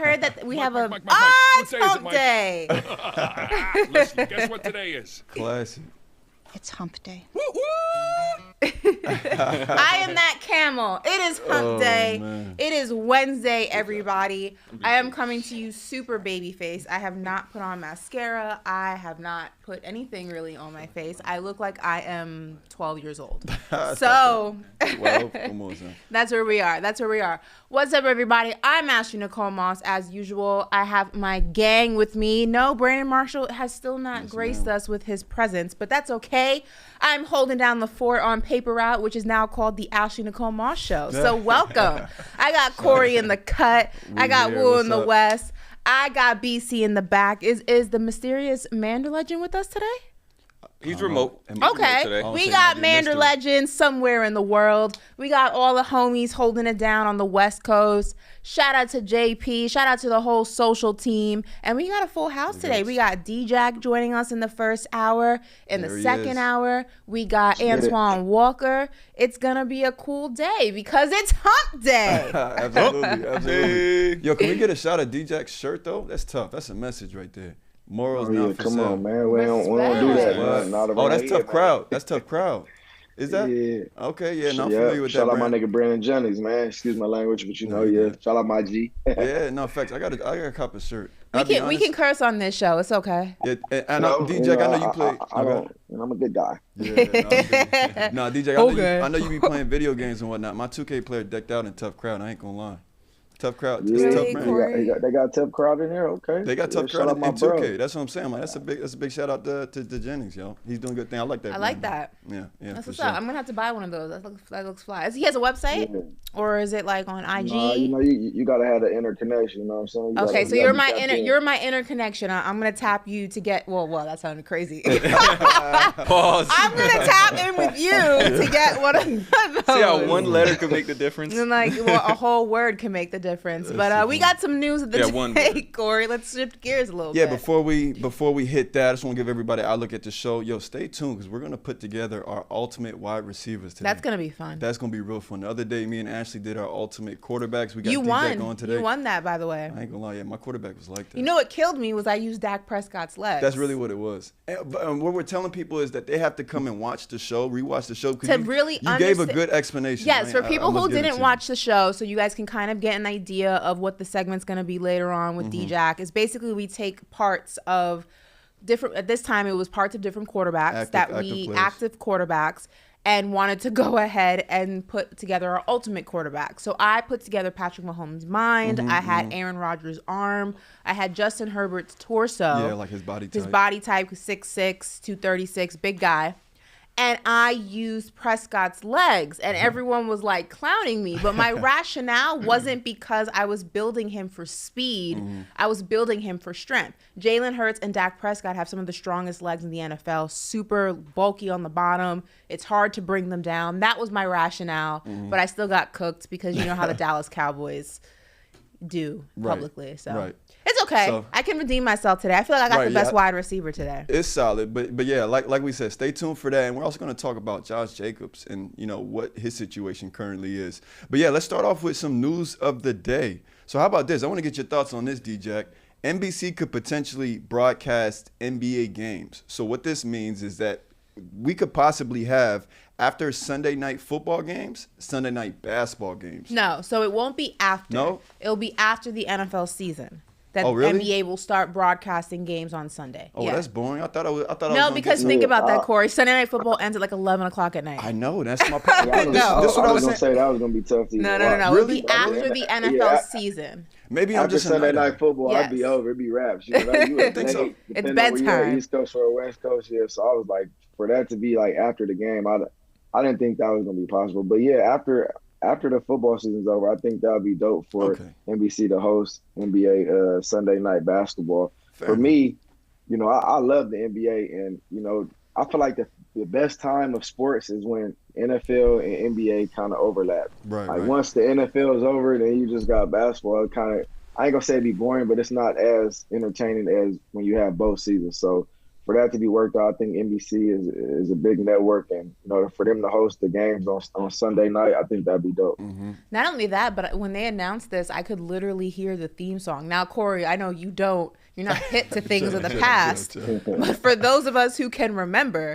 heard that we have Mike. it's hump day. Listen, guess what today is? Classic. It's hump day. Woo woo! I am that camel. It is hump day. Man. It is Wednesday, everybody. I am coming to you super baby face. I have not put on mascara. I have not put anything really on my face. I look like I am 12 years old. So 12? Come on, son. that's where we are. What's up, everybody? I'm Ashley Nicole Moss. As usual, I have my gang with me. No, Brandon Marshall has still not graced us with his presence, but that's okay. I'm holding down the fort on Paper Route, which is now called the Ashley Nicole Moss Show. So welcome. I got Corey in the cut. I got Woo in the west. I got BC in the back. Is the mysterious Mander Legend with us today? He's remote. Okay, we got Mander Legend somewhere in the world. We got all the homies holding it down on the West Coast. Shout out to JP. Shout out to the whole social team. And we got a full house today. We got D-Jack joining us in the first hour. In the second hour, we got Antoine Walker. It's going to be a cool day because it's hump day. Absolutely. Yo, can we get a shot of D-Jack's shirt, though? That's tough. That's a message right there. Morals not for come sale. on, man. We don't do that, man. Not that's tough crowd. That's tough crowd. Is that? Yeah. Okay, yeah, no, I'm familiar with Shout that. Shout out my nigga Brandon Jennings, man. Excuse my language, but Shout out my G. Yeah, no, facts. I got a cop of shirt. We can curse on this show. It's okay. Yeah, and DJ, I know you play. I'm a good guy. Yeah, no, DJ, I know you be playing video games and whatnot. My 2K player decked out in tough crowd. I ain't gonna lie. Tough crowd. Yeah, tough man. They got tough crowd in there. Okay. They got tough crowd in 2K. That's what I'm saying. Like, that's a big shout out to Jennings, yo. He's doing a good thing. I like that. I like that. Yeah. That's what's up. I'm gonna have to buy one of those. That looks fly. He has a website, or is it like on IG? You gotta have the interconnection. You know what I'm saying? Okay, so you're my interconnection. I'm gonna tap you to get. Well, that sounded crazy. Pause. I'm gonna tap in with you to get one of those. See how one letter could make the difference? And a whole word can make the difference. But we got some news of the day, Corey. Let's shift gears a little bit. Yeah, before we hit that, I just want to give everybody a look at the show. Yo, stay tuned because we're going to put together our ultimate wide receivers today. That's going to be fun. That's going to be real fun. The other day, me and Ashley did our ultimate quarterbacks. We got D-Jack on today. You won that, by the way. I ain't going to lie. Yeah, my quarterback was like that. You know what killed me was I used Dak Prescott's legs. That's really what it was. But what we're telling people is that they have to come and watch the show, rewatch the show. To really you gave a good explanation. Yes, for people who didn't watch the show, so you guys can kind of get an idea of what the segment's going to be later on with D-Jack. Is basically we take parts of different, at this time it was parts of different quarterbacks active quarterbacks, and wanted to go ahead and put together our ultimate quarterback. So I put together Patrick Mahomes' mind. I had Aaron Rodgers' arm. I had Justin Herbert's torso. Yeah, like his body type. His body type was 6'6", 236, big guy. And I used Prescott's legs, and everyone was like clowning me. But my rationale wasn't because I was building him for speed. I was building him for strength. Jalen Hurts and Dak Prescott have some of the strongest legs in the NFL, super bulky on the bottom. It's hard to bring them down. That was my rationale, but I still got cooked because you know how the Dallas Cowboys do publicly. So it's okay. So, I can redeem myself today. I feel like I got the best wide receiver today. It's solid, but yeah, like we said, stay tuned for that. And we're also going to talk about Josh Jacobs and what his situation currently is. But yeah, let's start off with some news of the day. So how about this? I want to get your thoughts on this, D-Jack. NBC could potentially broadcast NBA games. So what this means is that we could possibly have, after Sunday night football games, Sunday night basketball games. No, so it won't be after. No? It'll be after the NFL season. That really? NBA will start broadcasting games on Sunday. Oh, that's boring. I thought I was No, because think about that, Corey. Sunday night football ends at like 11 o'clock at night. I know. That's my point. This is what I was going to say. That was going to be tough to No. Really? It'll be after the NFL season. Maybe I'm just Sunday night football. I'd be over. It'd be wraps. You think so? It's bedtime. East Coast or West Coast, yeah. So I was like, for that to be like after the game, I didn't think that was going to be possible. But yeah, after the football season's over, I think that would be dope for NBC to host NBA Sunday night basketball. For me, I love the NBA, and I feel like the best time of sports is when NFL and NBA kind of overlap. Right. Once the NFL is over, then you just got basketball. It kind of, I ain't gonna say it'd be boring, but it's not as entertaining as when you have both seasons. So for that to be worked out, I think NBC is a big network, and for them to host the games on Sunday night, I think that'd be dope. Mm-hmm. Not only that, but when they announced this, I could literally hear the theme song. Now, Corey, I know you're not hip to things of the past, but for those of us who can remember,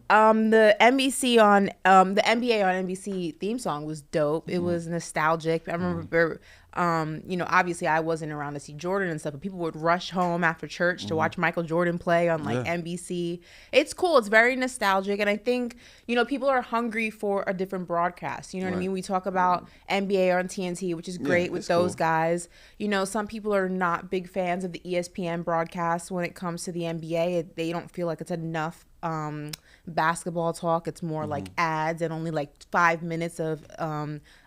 the NBA on NBC theme song was dope. It was nostalgic. I remember. Obviously I wasn't around to see Jordan and stuff, but people would rush home after church to watch Michael Jordan play on NBC. It's cool. It's very nostalgic. And I think, people are hungry for a different broadcast. You know what I mean? We talk about NBA on TNT, which is great with those guys. Some people are not big fans of the ESPN broadcast when it comes to the NBA. They don't feel like it's enough basketball talk. It's more like ads and only like 5 minutes of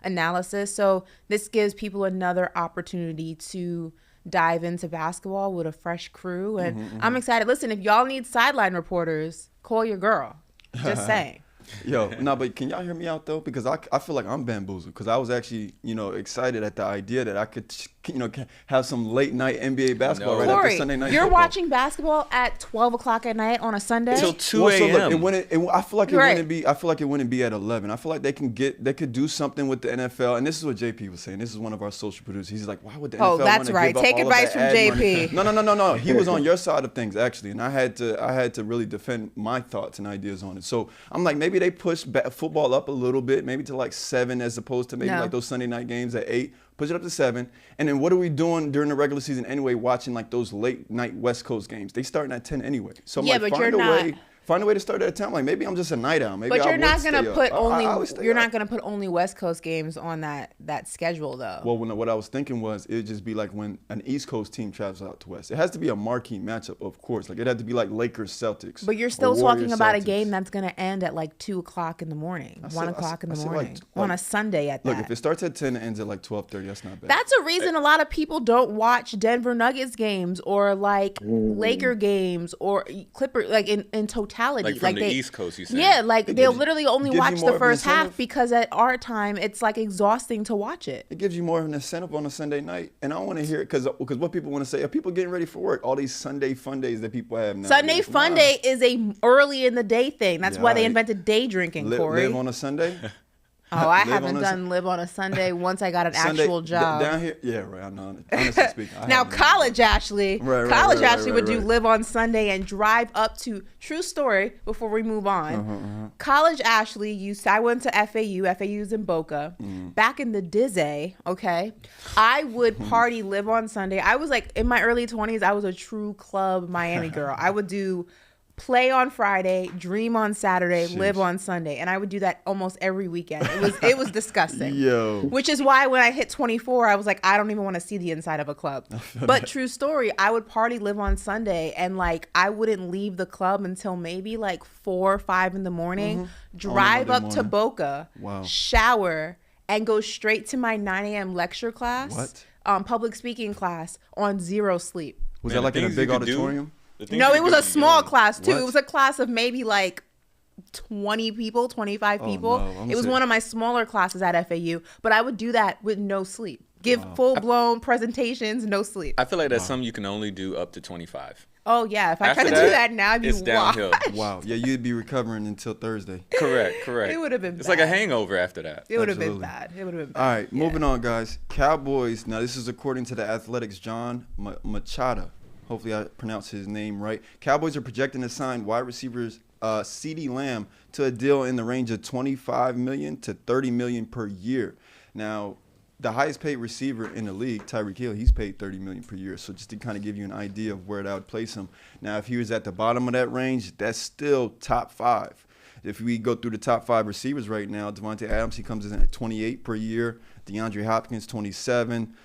analysis. So this gives people another opportunity to dive into basketball with a fresh crew. And I'm excited. Listen, if y'all need sideline reporters, call your girl. Just saying. Yo, no, but can y'all hear me out though? Because I feel like I'm bamboozled because I was actually, excited at the idea that I could, have some late night NBA basketball right after Sunday night. You're football. watching basketball at 12 o'clock at night on a Sunday till 2 a.m. I feel like it wouldn't be at 11. I feel like they could do something with the NFL. And this is what JP was saying. This is one of our social producers. He's like, why would the NFL? Oh, that's right. Give Take up all advice that from ad JP. money? No. He was on your side of things actually, and I had to really defend my thoughts and ideas on it. So I'm like, maybe they push football up a little bit, maybe to like 7 as opposed to maybe like those Sunday night games at 8. Push it up to 7. And then what are we doing during the regular season anyway, watching like those late night West Coast games? They starting at 10 anyway. So I'm like, find a way to start at a time. Like maybe I'm just a night owl. Maybe but you're not gonna put only West Coast games on that schedule though. Well, what I was thinking was it'd just be like when an East Coast team travels out to West. It has to be a marquee matchup, of course. Like it had to be like Lakers Celtics. But you're still talking about a game that's gonna end at like 2 o'clock in the morning, 1 o'clock in the morning, on a Sunday at that. Look, if it starts at 10 and ends at like 12:30, that's not bad. That's a reason a lot of people don't watch Denver Nuggets games or like Laker games or Clipper in totality. Like from the East Coast, you say? Yeah, like they'll literally only watch the first half because at our time it's like exhausting to watch it. It gives you more of an incentive on a Sunday night, and I want to hear it because what people want to say are people getting ready for work. All these Sunday fun days that people have now. Sunday fun day is a early in the day thing. That's why they invented day drinking. Corey, live on a Sunday. Oh, I haven't done live on a Sunday once I got an actual job. Down here, yeah, right. I know. Honestly speaking. Now, college Ashley would do right. live on Sunday and drive up to, true story, before we move on. College Ashley, I went to FAU's in Boca. Back in the Dizzy, okay, I would party live on Sunday. I was like, in my early 20s, I was a true club Miami girl. I would do play on Friday, dream on Saturday, live on Sunday, and I would do that almost every weekend. It was disgusting. Yo. Which is why when I hit 24, I was like, I don't even want to see the inside of a club. But true story, I would party live on Sunday, and like I wouldn't leave the club until maybe like 4 or 5 in the morning. Drive up to Boca, shower, and go straight to my 9 a.m. lecture class, public speaking class on 0 sleep. Was that like in a big auditorium? No, it was a small class too. It was a class of maybe like 20 people, 25 people. It was one of my smaller classes at FAU, but I would do that with no sleep. Give full-blown presentations, no sleep. I feel like that's something you can only do up to 25. Oh, yeah. If I try to do that now, I'd be it's downhill. Wow. Yeah, you'd be recovering until Thursday. Correct. It would have been bad. It's like a hangover after that. It would have been bad. All right, moving on, guys. Cowboys. Now, this is according to the Athletics' John Machado. Hopefully I pronounce his name right. Cowboys are projecting to sign wide receivers CeeDee Lamb to a deal in the range of $25 million to $30 million per year. Now, the highest paid receiver in the league, Tyreek Hill, he's paid $30 million per year. So just to kind of give you an idea of where that would place him. Now, if he was at the bottom of that range, that's still top 5. If we go through the top 5 receivers right now, Devontae Adams, he comes in at 28 per year. DeAndre Hopkins, 27.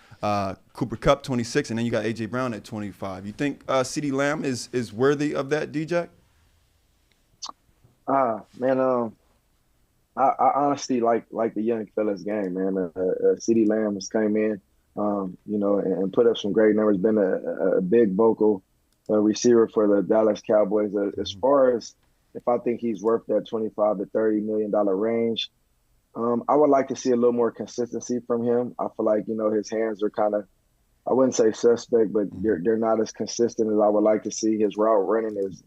Cooper Kupp, 26, and then you got A.J. Brown at 25. You think CeeDee Lamb is worthy of that, D-Jack? Man, I honestly like the young fella's game, man. CeeDee Lamb has came in, and put up some great numbers. Been a big vocal receiver for the Dallas Cowboys. As far as if I think he's worth that $25 to $30 million range, I would like to see a little more consistency from him. I feel like his hands are kind of I wouldn't say suspect, but they're not as consistent as I would like to see. His route running is,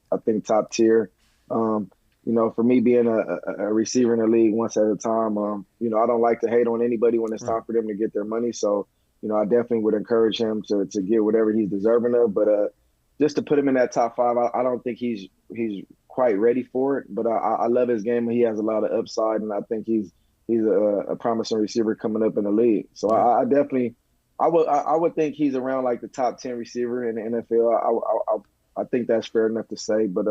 I think top tier. For me being a receiver in the league once at a time, I don't like to hate on anybody when it's time for them to get their money. So, I definitely would encourage him to get whatever he's deserving of. But just to put him in that top 5, I don't think he's quite ready for it. But I love his game. He has a lot of upside, and I think he's a promising receiver coming up in the league. So I definitely. I would think he's around like the top 10 receiver in the NFL. I think that's fair enough to say, but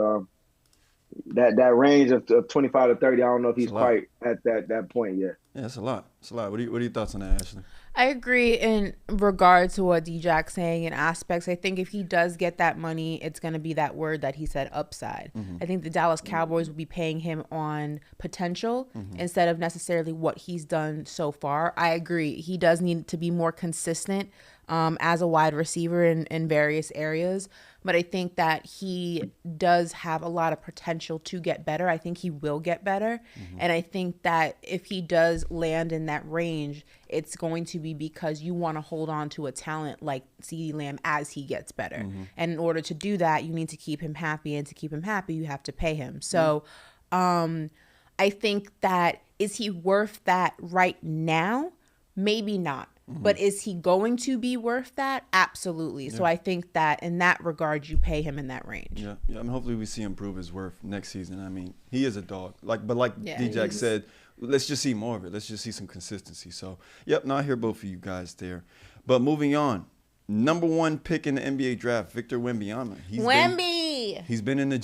that range of 25 to 30, I don't know if he's quite at that point yet. Yeah, it's a lot. It's a lot. What are your thoughts on that, Ashley? I agree in regard to what D-Jack's saying in aspects. I think if he does get that money, it's going to be that word that he said, upside. I think the Dallas Cowboys will be paying him on potential instead of necessarily what he's done so far. I agree. He does need to be more consistent as a wide receiver in various areas. But I think that he does have a lot of potential to get better. I think he will get better. And I think that if he does land in that range, it's going to be because you want to hold on to a talent like CeeDee Lamb as he gets better. And in order to do that, you need to keep him happy. And to keep him happy, you have to pay him. So I think that, is he worth that right now? Maybe not. But is he going to be worth that? Absolutely. So I think that in that regard, you pay him in that range. Yeah. I mean, hopefully we see him prove his worth next season. I mean, he is a dog. Like D-Jack said, let's just see more of it. Let's just see some consistency. So, I hear both of you guys there. But moving on, number 1 pick in the NBA draft, Victor Wembanyama. He's been in the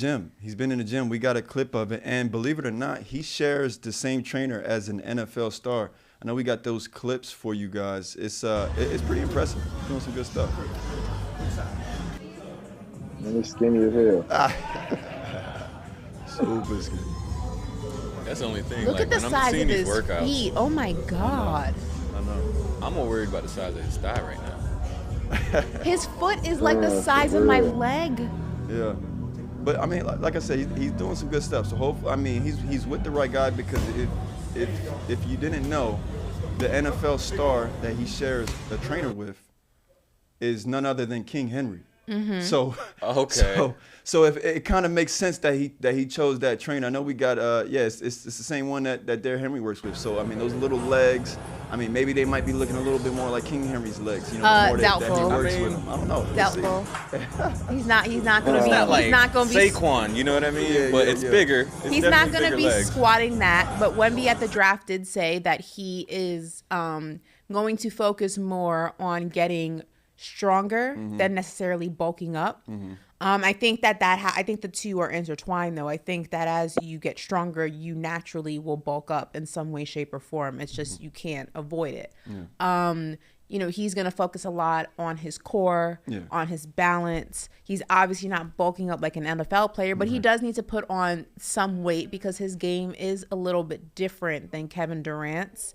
gym. We got a clip of it. And believe it or not, he shares the same trainer as an NFL star. I know we got those clips for you guys. It's pretty impressive. He's doing some good stuff. And he's skinny as hell. Super skinny. That's the only thing. Look at the size of his workouts, feet. Oh, my God. I know. I'm more worried about the size of his thigh right now. His foot is like the size of my leg. Yeah. But, I mean, like I said, he's doing some good stuff. So, hopefully, I mean, he's with the right guy because if you didn't know, the NFL star that he shares a trainer with is none other than King Henry. So so if it kind of makes sense that he chose that trainer. I know we got it's the same one that Derrick Henry works with. So I mean, those little legs. I mean, maybe they might be looking a little bit more like King Henry's legs. More that he works with them. I don't know. Doubtful. He's not gonna be. Not like he's not gonna be Saquon. You know what I mean? But it's bigger. He's not gonna be squatting that. But Wemby at the draft did say that he is going to focus more on getting stronger than necessarily bulking up. I think I think the two are intertwined, though. I think that as you get stronger, you naturally will bulk up in some way, shape, or form. It's just you can't avoid it. He's going to focus a lot on his core, on his balance. He's obviously not bulking up like an NFL player, but he does need to put on some weight because his game is a little bit different than Kevin Durant's.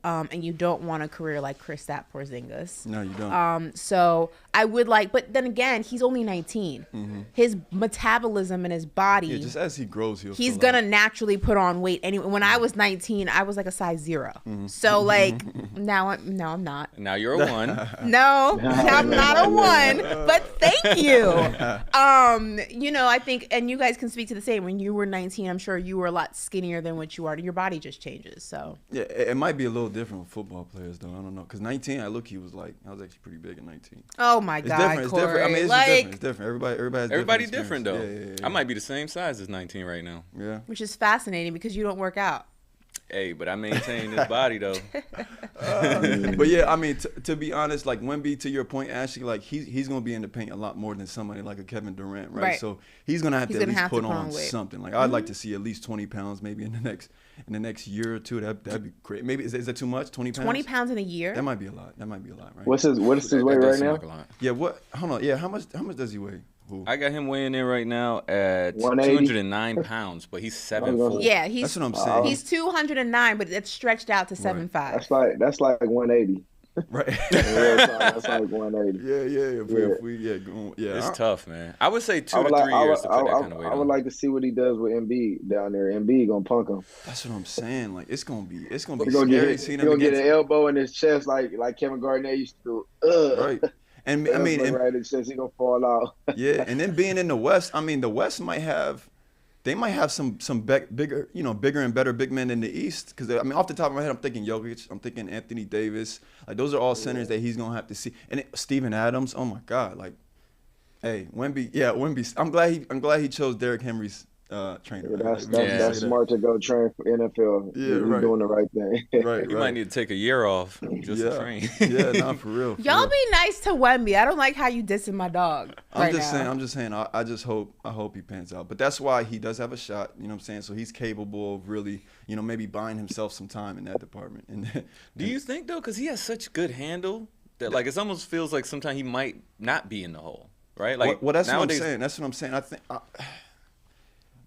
And you don't want a career like Kristaps Porzingis. No, you don't. So I would but then again, he's only 19. His metabolism and his body. Just as he grows, he's going to naturally put on weight. Anyway, when I was 19, I was like a size 0. So now I'm not. Now you're a 1. No, I'm not a 1, but thank you. I think, and you guys can speak to the same. When you were 19, I'm sure you were a lot skinnier than what you are. Your body just changes. So yeah, it might be a little different with football players, though. I don't know, because 19, I was actually pretty big at 19. Oh my God, it's different. I mean, it's different. Everybody's different though. Yeah. I might be the same size as 19 right now. Yeah, which is fascinating because you don't work out. Hey, but I maintain this body though. But yeah, I mean, to be honest, like Wemby, to your point, Ashley, like he's gonna be in the paint a lot more than somebody like a Kevin Durant, right? So he's gonna have to at least put on something. Like I'd like to see at least 20 pounds, maybe in the next year or two. That'd be great. Maybe is that too much? 20 pounds? 20 pounds in a year? That might be a lot. Right? What's his weight right now? Yeah. What? Hold on. Yeah. How much does he weigh? I got him weighing in right now at 209 pounds, but he's 7'4". Yeah, that's what I'm saying. He's 209, but it's stretched out to 7'5". That's like 180. Right. That's like 180. It's tough, man. I would say 2 to 3 years to put that kind of weight on. I would like to see what he does with Embiid down there. Embiid gonna punk him. That's what I'm saying. Like it's gonna be He's scary. He's gonna get an elbow in his chest like Kevin Garnett used to do. Right. And I mean, right in his chest, he gonna fall out. Yeah, and then being in the West, I mean, the West might have some bigger and better big men than the East. Because I mean, off the top of my head, I'm thinking Jokic, I'm thinking Anthony Davis. Like those are all centers that he's gonna have to see. And Steven Adams, oh my God, like, hey, Wemby. I'm glad he chose Derrick Henry's trainer. Yeah, that's smart to go train for NFL. Yeah, You're doing the right thing. Right. You might need to take a year off just to train. Yeah, not for real. Y'all be nice to Wemby. I don't like how you dissing my dog. I'm just saying. I hope he pans out. But that's why he does have a shot. You know what I'm saying? So he's capable of really, maybe buying himself some time in that department. And do you think though? Because he has such good handle that like it almost feels like sometimes he might not be in the hole, right? Like well, that's nowadays, what I'm saying. That's what I'm saying. I think.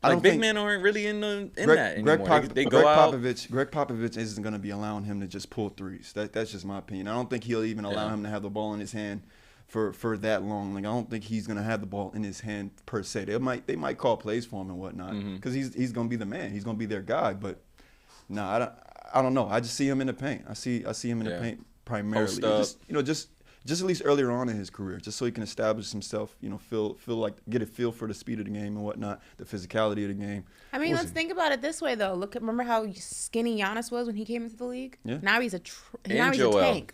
Like big men aren't really in that anymore. They go out. Greg Popovich isn't going to be allowing him to just pull threes. That's just my opinion. I don't think he'll even allow him to have the ball in his hand for that long. Like I don't think he's going to have the ball in his hand per se. They might call plays for him and whatnot because he's going to be the man. He's going to be their guy. But no, I don't know. I just see him in the paint. I see him in the paint primarily. Just at least earlier on in his career, just so he can establish himself, feel like get a feel for the speed of the game and whatnot, the physicality of the game. I mean, let's think about it this way though. Remember how skinny Giannis was when he came into the league? Yeah. Now he's a tank.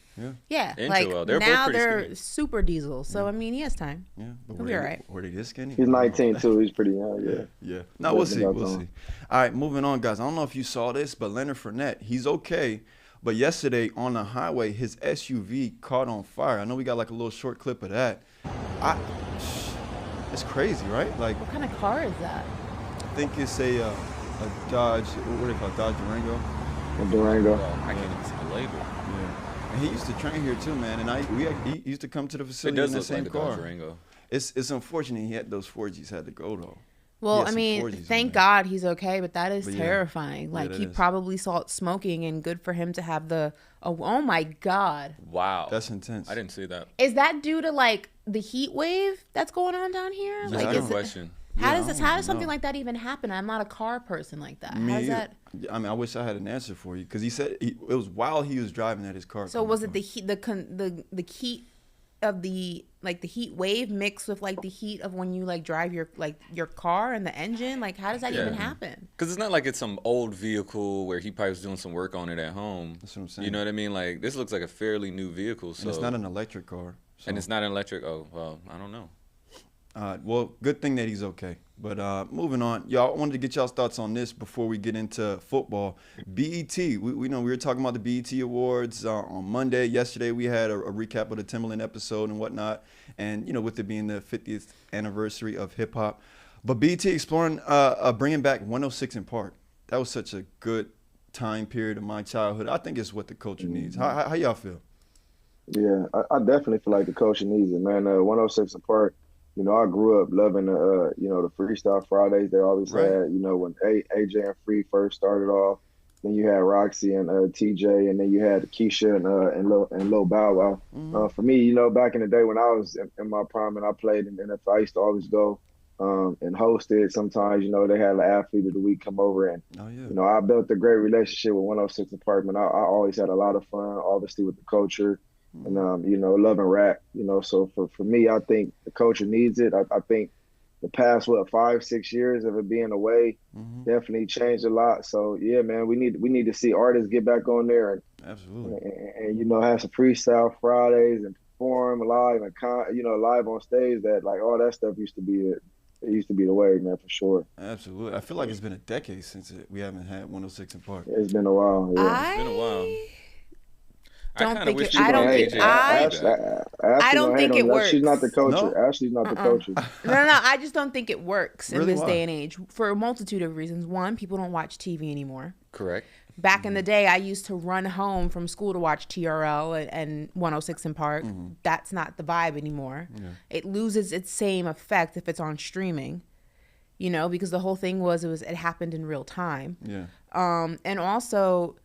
Yeah. Like now they're skinny. super diesel. So I mean, he has time. Yeah, but he'll be all right. Were they this skinny? He's 19 too. He's pretty young. Yeah. No, we'll see. All right, moving on, guys. I don't know if you saw this, but Leonard Fournette, he's okay. But yesterday on the highway, his SUV caught on fire. I know we got like a little short clip of that. It's crazy, right? Like, what kind of car is that? I think it's a Dodge. What do they call it? Dodge Durango. A Durango. I can't even see the label. Yeah. And he used to train here too, man. And he used to come to the facility in the look same like car. Dodge Durango. It's unfortunate he had those 4Gs had to go though. Well, I mean, thank God he's okay, but that is terrifying. Like, he probably saw it smoking, and good for him to have oh my God. Wow. That's intense. I didn't see that. Is that due to, like, the heat wave that's going on down here? Yeah, like, good question. How does something like that even happen? I'm not a car person like that. How does that? I mean, I wish I had an answer for you because he said it was while he was driving that his car. So was it the heat, the heat of the heat wave mixed with like the heat of when you like drive your car and the engine? Like, how does that even happen? Because it's not like it's some old vehicle where he probably was doing some work on it at home. That's what I'm saying. You know what I mean? Like, this looks like a fairly new vehicle. So. And it's not an electric car. So. And it's not an electric. Oh, well, I don't know. Well, good thing that he's okay. But moving on, y'all, I wanted to get y'all's thoughts on this before we get into football. BET, we know we were talking about the BET Awards on Monday. Yesterday we had a recap of the Timberland episode and whatnot, and with it being the 50th anniversary of hip hop. But BET exploring bringing back 106 in Park. That was such a good time period of my childhood. I think it's what the culture needs. How y'all feel? Yeah, I definitely feel like the culture needs it, man. 106 in Park. I grew up loving the Freestyle Fridays they always had. When AJ and Free first started off, then you had Roxy and TJ, and then you had Keisha and Lil Bow Wow. Mm-hmm. For me, back in the day when I was in my prime and I played in the NFL, I used to always go and host it. Sometimes, they had an athlete of the week come over, and I built a great relationship with 106 Apartment. I always had a lot of fun, obviously with the culture. And, loving rap, so for me, I think the culture needs it. I think the past, 5-6 years of it being away definitely changed a lot. So, yeah, man, we need to see artists get back on there and, absolutely, and have some Freestyle Fridays and perform live and, live on stage. That, like, all that stuff used to be it. It used to be the way, man, for sure. Absolutely. I feel like it's been a decade since we haven't had 106 in Park. It's been a while. Yeah. It's been a while. I don't think it works. She's not the coach. No? Ashley's not the coach. No. I just don't think it works in Really? this Why? day and age for a multitude of reasons. One, people don't watch TV anymore. Correct. Back in the day, I used to run home from school to watch TRL and 106 in Park. That's not the vibe anymore. Yeah. It loses its same effect if it's on streaming, because the whole thing was it happened in real time. Yeah. And also,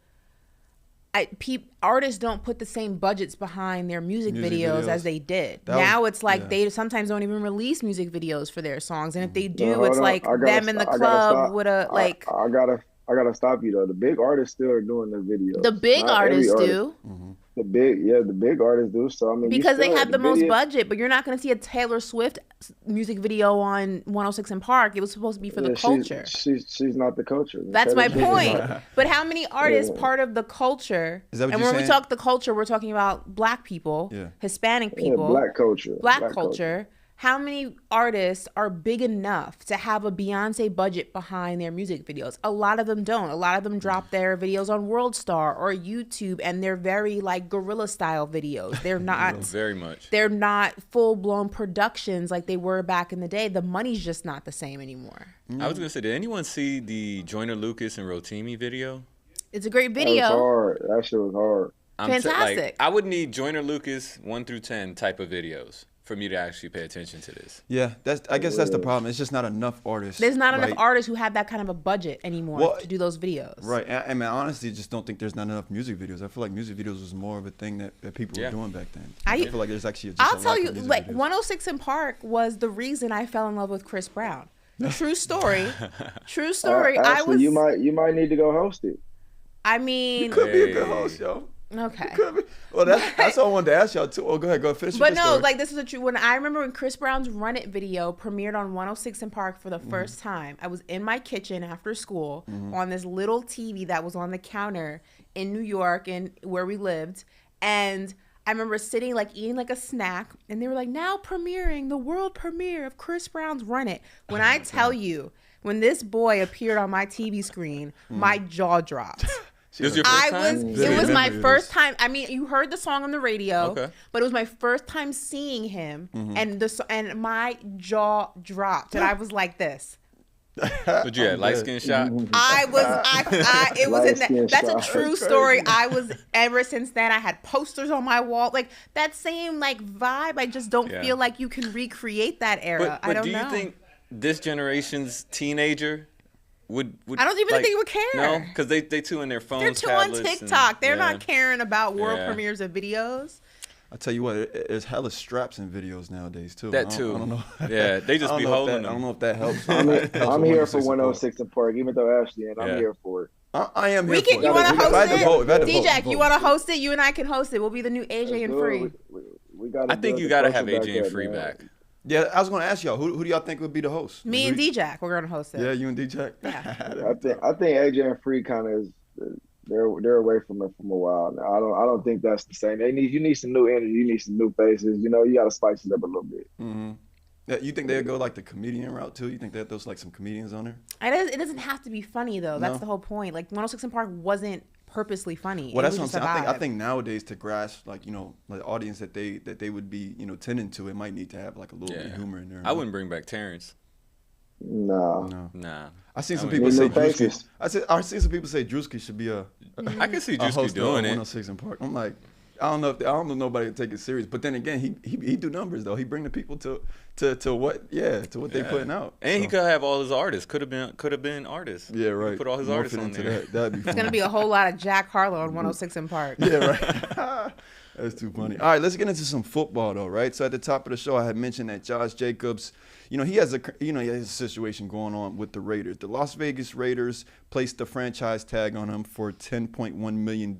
artists don't put the same budgets behind their music videos as they did. Now it's like they sometimes don't even release music videos for their songs, and if they do, it's like them in the club with a like. I gotta stop you though. The big artists still are doing the videos. The big artists do. Mm-hmm. The big artists do. So I mean, because they have the most budget, but you're not going to see a Taylor Swift music video on 106 and Park. It was supposed to be for the culture. She's not the culture. That's my point. But how many artists part of the culture? Is that what and you're when saying? we talk the culture, we're talking about Black people, Hispanic people, Black culture, Black culture. How many artists are big enough to have a Beyonce budget behind their music videos? A lot of them don't. A lot of them drop their videos on World Star or YouTube, and they're very like guerrilla style videos. They're not very much. They're not full blown productions like they were back in the day. The money's just not the same anymore. I was gonna say, did anyone see the Joyner Lucas and Rotimi video? It's a great video. That was hard. That shit was hard. Fantastic. I would need Joyner Lucas 1 through 10 type of videos for me to actually pay attention to this. Yeah, I guess that's the problem. It's just not enough artists. There's not enough artists who have that kind of a budget anymore to do those videos. Right. I mean, I honestly just don't think there's not enough music videos. I feel like music videos was more of a thing that people were doing back then. I feel like there's actually I'll tell you, like, 106 and Park was the reason I fell in love with Chris Brown. True story. True story. Actually, you might need to go host it. I mean, you could be a good host, yo. Okay. Well, that's what I wanted to ask y'all too. Oh, go ahead, finish. But no, like this is the truth. When I remember when Chris Brown's Run It video premiered on 106 and Park for the first time, I was in my kitchen after school on this little TV that was on the counter in New York and where we lived, and I remember sitting like eating like a snack, and they were like, "Now premiering the world premiere of Chris Brown's Run It." When I tell you, when this boy appeared on my TV screen, my jaw dropped. It was your first time? It was my first time. I mean, you heard the song on the radio, but it was my first time seeing him, and my jaw dropped, and I was like this. But you had light skin shot. It was in that. That's a true story. Ever since then, I had posters on my wall, like that same like vibe. I just don't feel like you can recreate that era. But do you think this generation's teenager would I don't even think they would care. No, because they too in their phones. They're too on TikTok. They're not caring about world premieres of videos. I'll tell you what, there's hella straps in videos nowadays too. That too. I don't know. Yeah, they just be holding them. I don't know if that helps. I'm here for 106 and Park, even though Ashley and I'm here for it. I am here for it. You want to host it? D-Jack, vote. You want to host it? You and I can host it. We'll be the new AJ and Free. I think you got to have AJ and Free back. Yeah, I was going to ask y'all, who do y'all think would be the host? Me and D-Jack, we're going to host it. Yeah, you and D-Jack? Yeah. I think AJ and Free kind of is, they're away from it from a while now. I don't think that's the same. You need some new energy. You need some new faces. You know, you got to spice it up a little bit. Mm-hmm. Yeah, you think they'd go like the comedian route too? You think that there's like some comedians on there? It doesn't have to be funny though. That's the whole point. Like 106 and Park wasn't purposely funny. Well, that's what I'm saying. I think nowadays to grasp like the audience that they would be tending to, it might need to have like a little bit of humor in there. I wouldn't bring back Terrence. No. I seen some people say Drewski. I see some people say Drewski should be I can see Drewski doing it. 106 and Park. I'm like, I don't know nobody would take it serious. But then again, he do numbers though. He bring the people to what they putting out. And he could have all his artists. Could have been artists. Yeah, right. Put all his artists on there. That'd be funny. It's gonna be a whole lot of Jack Harlow on 106 and Park. Yeah, right. That's too funny. All right, let's get into some football though, right? So at the top of the show, I had mentioned that Josh Jacobs, he has a situation going on with the Raiders. The Las Vegas Raiders placed the franchise tag on him for $10.1 million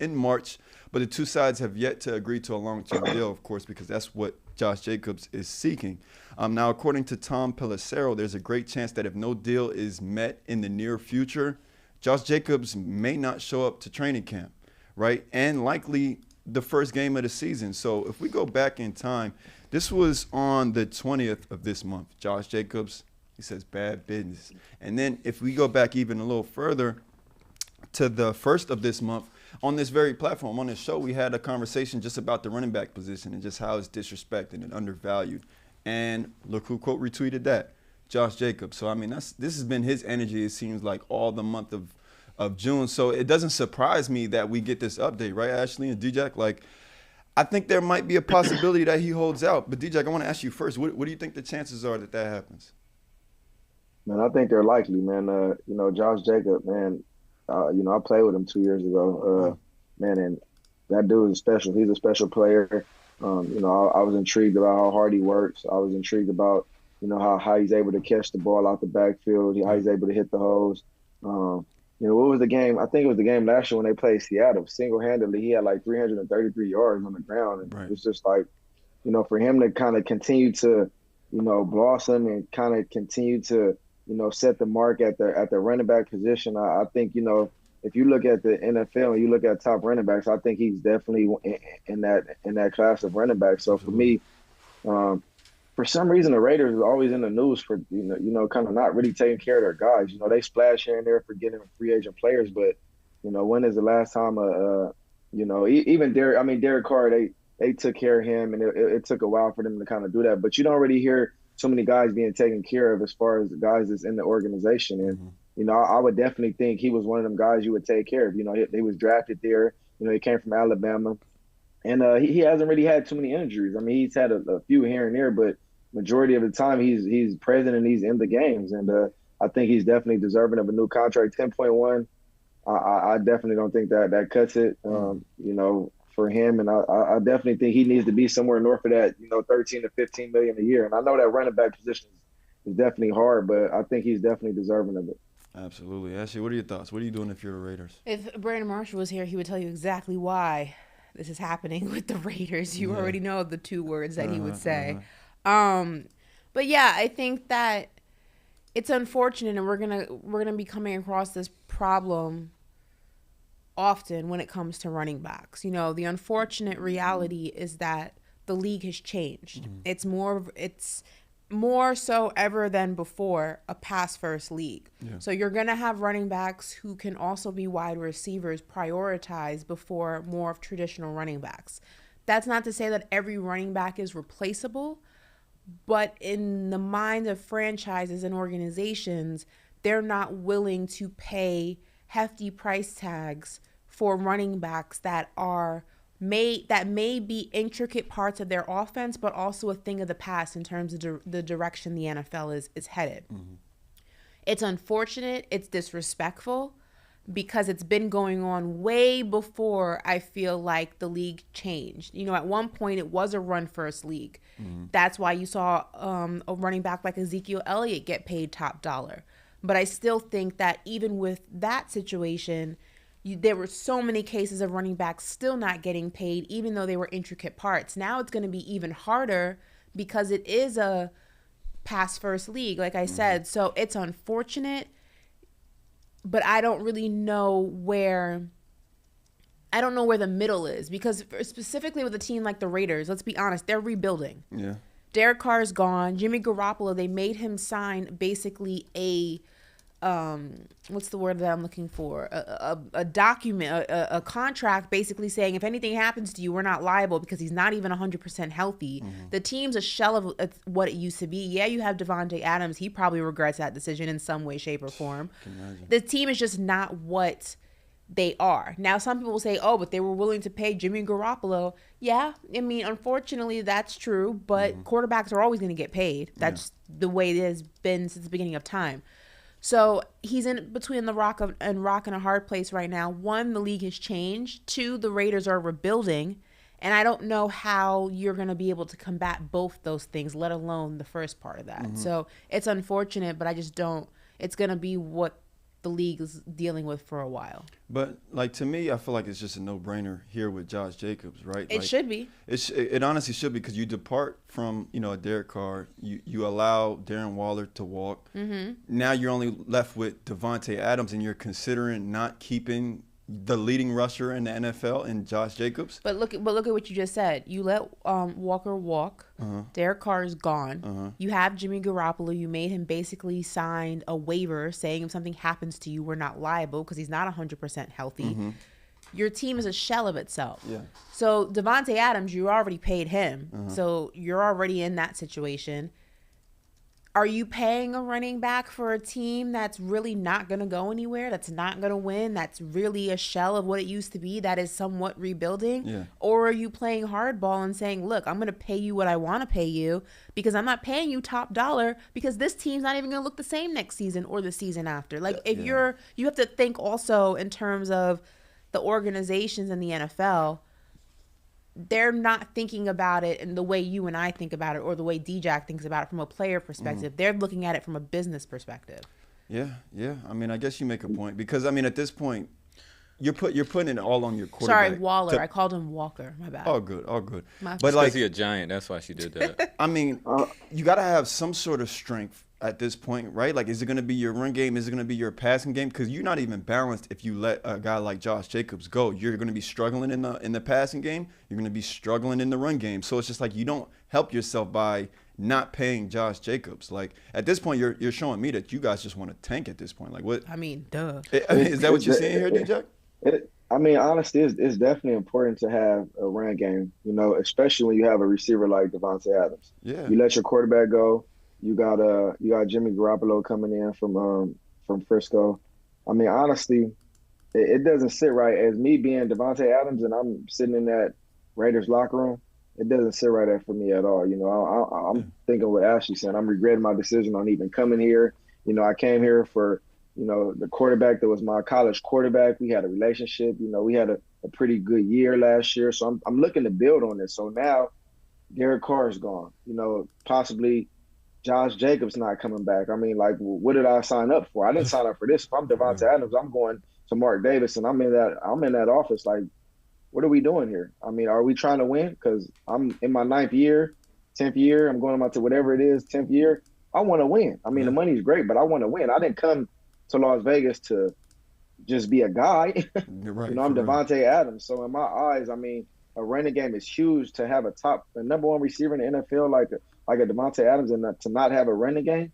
in March, but the two sides have yet to agree to a long-term deal, of course, because that's what Josh Jacobs is seeking. Now, according to Tom Pelissero, there's a great chance that if no deal is met in the near future, Josh Jacobs may not show up to training camp, right? And likely the first game of the season. So if we go back in time, this was on the 20th of this month. Josh Jacobs, he says bad business. And then if we go back even a little further to the 1st of this month, on this very platform, on this show, we had a conversation just about the running back position and just how it's disrespected and undervalued. And look who quote retweeted that, Josh Jacobs. So, I mean, this has been his energy, it seems like, all the month of June. So it doesn't surprise me that we get this update, right, Ashley and D-Jack? Like, I think there might be a possibility that he holds out. But D-Jack, I want to ask you first, what do you think the chances are that happens? Man, I think they're likely, man. Josh Jacobs, man, I played with him 2 years ago. man, and that dude is special. He's a special player. I was intrigued about how hard he works. I was intrigued about, how he's able to catch the ball out the backfield, how he's able to hit the holes. What was the game? I think it was the game last year when they played Seattle. Single-handedly, he had like 333 yards on the ground. And Right. it's just like, for him to kind of continue to, blossom and kind of continue to, set the mark at the running back position. I think, if you look at the NFL and you look at top running backs, I think he's definitely in that class of running backs. So for me, for some reason, the Raiders are always in the news for kind of not really taking care of their guys. They splash here and there for getting free agent players, but when is the last time even Derek Carr, they took care of him, and it took a while for them to kind of do that. But you don't really hear so many guys being taken care of as far as the guys that's in the organization. And I would definitely think he was one of them guys you would take care of. He was drafted there. He came from Alabama, and he hasn't really had too many injuries. I mean, he's had a few here and there, but majority of the time he's present and he's in the games. And I think he's definitely deserving of a new contract. 10.1, I definitely don't think that cuts it. For him, and I definitely think he needs to be somewhere north of that, 13 to 15 million a year. And I know that running back position is definitely hard, but I think he's definitely deserving of it. Absolutely. Ashley, what are your thoughts? What are you doing if you're the Raiders? If Brandon Marshall was here, he would tell you exactly why this is happening with the Raiders. You already know the two words that he would say. But yeah, I think that it's unfortunate, and we're gonna be coming across this problem often when it comes to running backs. The unfortunate reality is that the league has changed. It's more so ever than before a pass first league. So you're going to have running backs who can also be wide receivers prioritized before more of traditional running backs. That's not to say that every running back is replaceable, but in the minds of franchises and organizations, they're not willing to pay hefty price tags for running backs that may be intricate parts of their offense, but also a thing of the past in terms of the direction the NFL is headed. It's unfortunate. It's disrespectful because it's been going on way before I feel like the league changed. At one point it was a run first league. That's why you saw a running back like Ezekiel Elliott get paid top dollar. But I still think that even with that situation, there were so many cases of running backs still not getting paid, even though they were intricate parts. Now it's going to be even harder because it is a pass first league, like I said. So it's unfortunate, but I don't really know where the middle is, because specifically with a team like the Raiders, let's be honest, they're rebuilding. Yeah. Derek Carr's gone. Jimmy Garoppolo, they made him sign basically a what's the word that I'm looking for? A document, a contract basically saying if anything happens to you, we're not liable, because he's not even 100% healthy. The team's a shell of what it used to be. Yeah, you have Devontae Adams. He probably regrets that decision in some way, shape, or form. The team is just not what they are. Now, some people will say, oh, but they were willing to pay Jimmy Garoppolo. Yeah, I mean, unfortunately, that's true, but quarterbacks are always going to get paid. That's the way it has been since the beginning of time. So he's in between the rock and a hard place right now. One, the league has changed. Two, the Raiders are rebuilding. And I don't know how you're going to be able to combat both those things, let alone the first part of that. So it's unfortunate, but I just don't. It's going to be what the league is dealing with for a while. But to me, I feel like it's just a no-brainer here with Josh Jacobs, right? It should be. It honestly should be, because you depart from a Derek Carr, you allow Darren Waller to walk. Now you're only left with Devontae Adams, and you're considering not keeping the leading rusher in the NFL in Josh Jacobs. But look at what you just said. You let Walker walk. Derek Carr is gone. You have Jimmy Garoppolo. You made him basically sign a waiver saying if something happens to you, we're not liable, because he's not 100% healthy. Your team is a shell of itself. So Devontae Adams, you already paid him. So you're already in that situation. Are you paying a running back for a team that's really not going to go anywhere, that's not going to win, that's really a shell of what it used to be, that is somewhat rebuilding? Or are you playing hardball and saying, look, I'm going to pay you what I want to pay you, because I'm not paying you top dollar, because this team's not even going to look the same next season or the season after? You have to think also in terms of, the organizations in the NFL, they're not thinking about it in the way you and I think about it, or the way D-Jack thinks about it from a player perspective. They're looking at it from a business perspective. Yeah. I mean, I guess you make a point because, I mean, at this point, you're putting it all on your quarterback. Sorry, Waller. I called him Walker. My bad. All good. But like, he's a giant. That's why she did that. I mean, you got to have some sort of strength at this point, right? Like, is it going to be your run game? Is it going to be your passing game? Because you're not even balanced if you let a guy like Josh Jacobs go. You're going to be struggling in the passing game. You're going to be struggling in the run game. So it's just like you don't help yourself by not paying Josh Jacobs. Like, at this point, you're showing me that you guys just want to tank at this point. Like, what? I mean, duh. Is that what you're saying here, DJ? I mean, honestly, it's definitely important to have a run game, you know, especially when you have a receiver like Davante Adams. Yeah. You let your quarterback go. You got Jimmy Garoppolo coming in from Frisco. I mean, honestly, it doesn't sit right. As me being Davante Adams and I'm sitting in that Raiders locker room, it doesn't sit right there for me at all. You know, I'm thinking what Ashley said. I'm regretting my decision on even coming here. You know, I came here for, you know, the quarterback that was my college quarterback. We had a relationship. You know, we had a pretty good year last year. So I'm looking to build on this. So now Derek Carr is gone. You know, possibly Josh Jacobs not coming back. I mean, like, what did I sign up for? I didn't sign up for this. If I'm Davante Adams, I'm going to Mark Davis, and I'm in that office. Like, what are we doing here? I mean, are we trying to win? Because I'm in my 9th year, 10th year. I'm going to whatever it is, 10th year. I want to win. I mean, the money's great, but I want to win. I didn't come to Las Vegas to just be a guy. Right, you know, I'm Davante Adams. So in my eyes, I mean, a running game is huge. To have a number one receiver in the NFL like a Davante Adams, and to not have a running game,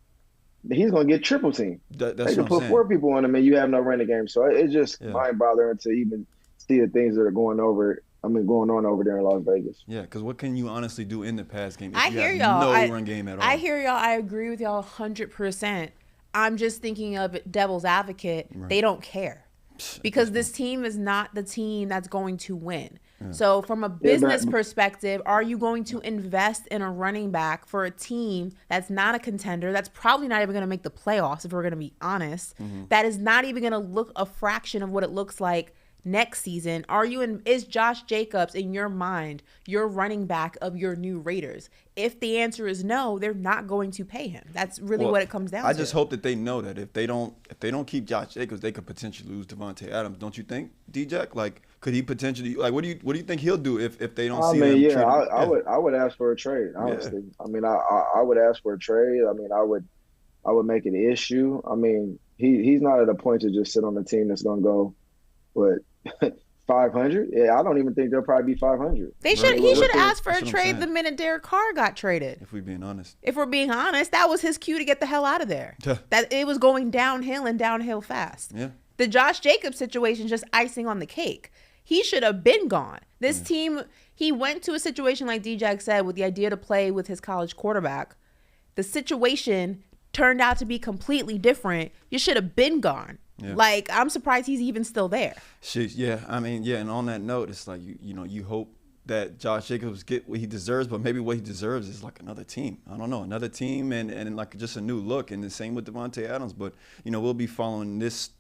he's going to get triple team. That's they can put 4 people on him, and you have no running game. So it's just mind-boggling to even see the things that are going on over there in Las Vegas. Yeah, because what can you honestly do in the pass game if I you hear have y'all. no run game at all? I hear y'all. I agree with y'all 100%. I'm just thinking of it, devil's advocate. Right. They don't care because this team is not the team that's going to win. Yeah. So from a business perspective, are you going to invest in a running back for a team that's not a contender, that's probably not even going to make the playoffs, if we're going to be honest, that is not even going to look a fraction of what it looks like next season? Is Josh Jacobs, in your mind, your running back of your new Raiders? If the answer is no, they're not going to pay him. That's really what it comes down to. I just hope that they know that if they don't keep Josh Jacobs, they could potentially lose Davante Adams. Don't you think, D-Jack? Like, could he potentially, like, what do you think he'll do if they don't see him? Yeah, I would ask for a trade, honestly. Yeah. I mean, I would ask for a trade. I mean, I would make an issue. I mean, he's not at a point to just sit on the team that's going to go, what, 500? Yeah, I don't even think they'll probably be 500. He should ask for a trade the minute Derek Carr got traded. If we're being honest, that was his cue to get the hell out of there. That it was going downhill and downhill fast. Yeah. The Josh Jacobs situation is just icing on the cake. He should have been gone. This team, he went to a situation like D-Jack said with the idea to play with his college quarterback. The situation turned out to be completely different. You should have been gone. Yeah. Like, I'm surprised he's even still there. I mean, and on that note, it's like, you hope that Josh Jacobs get what he deserves, but maybe what he deserves is like another team. I don't know, another team and like just a new look. And the same with Davante Adams. But, we'll be following this,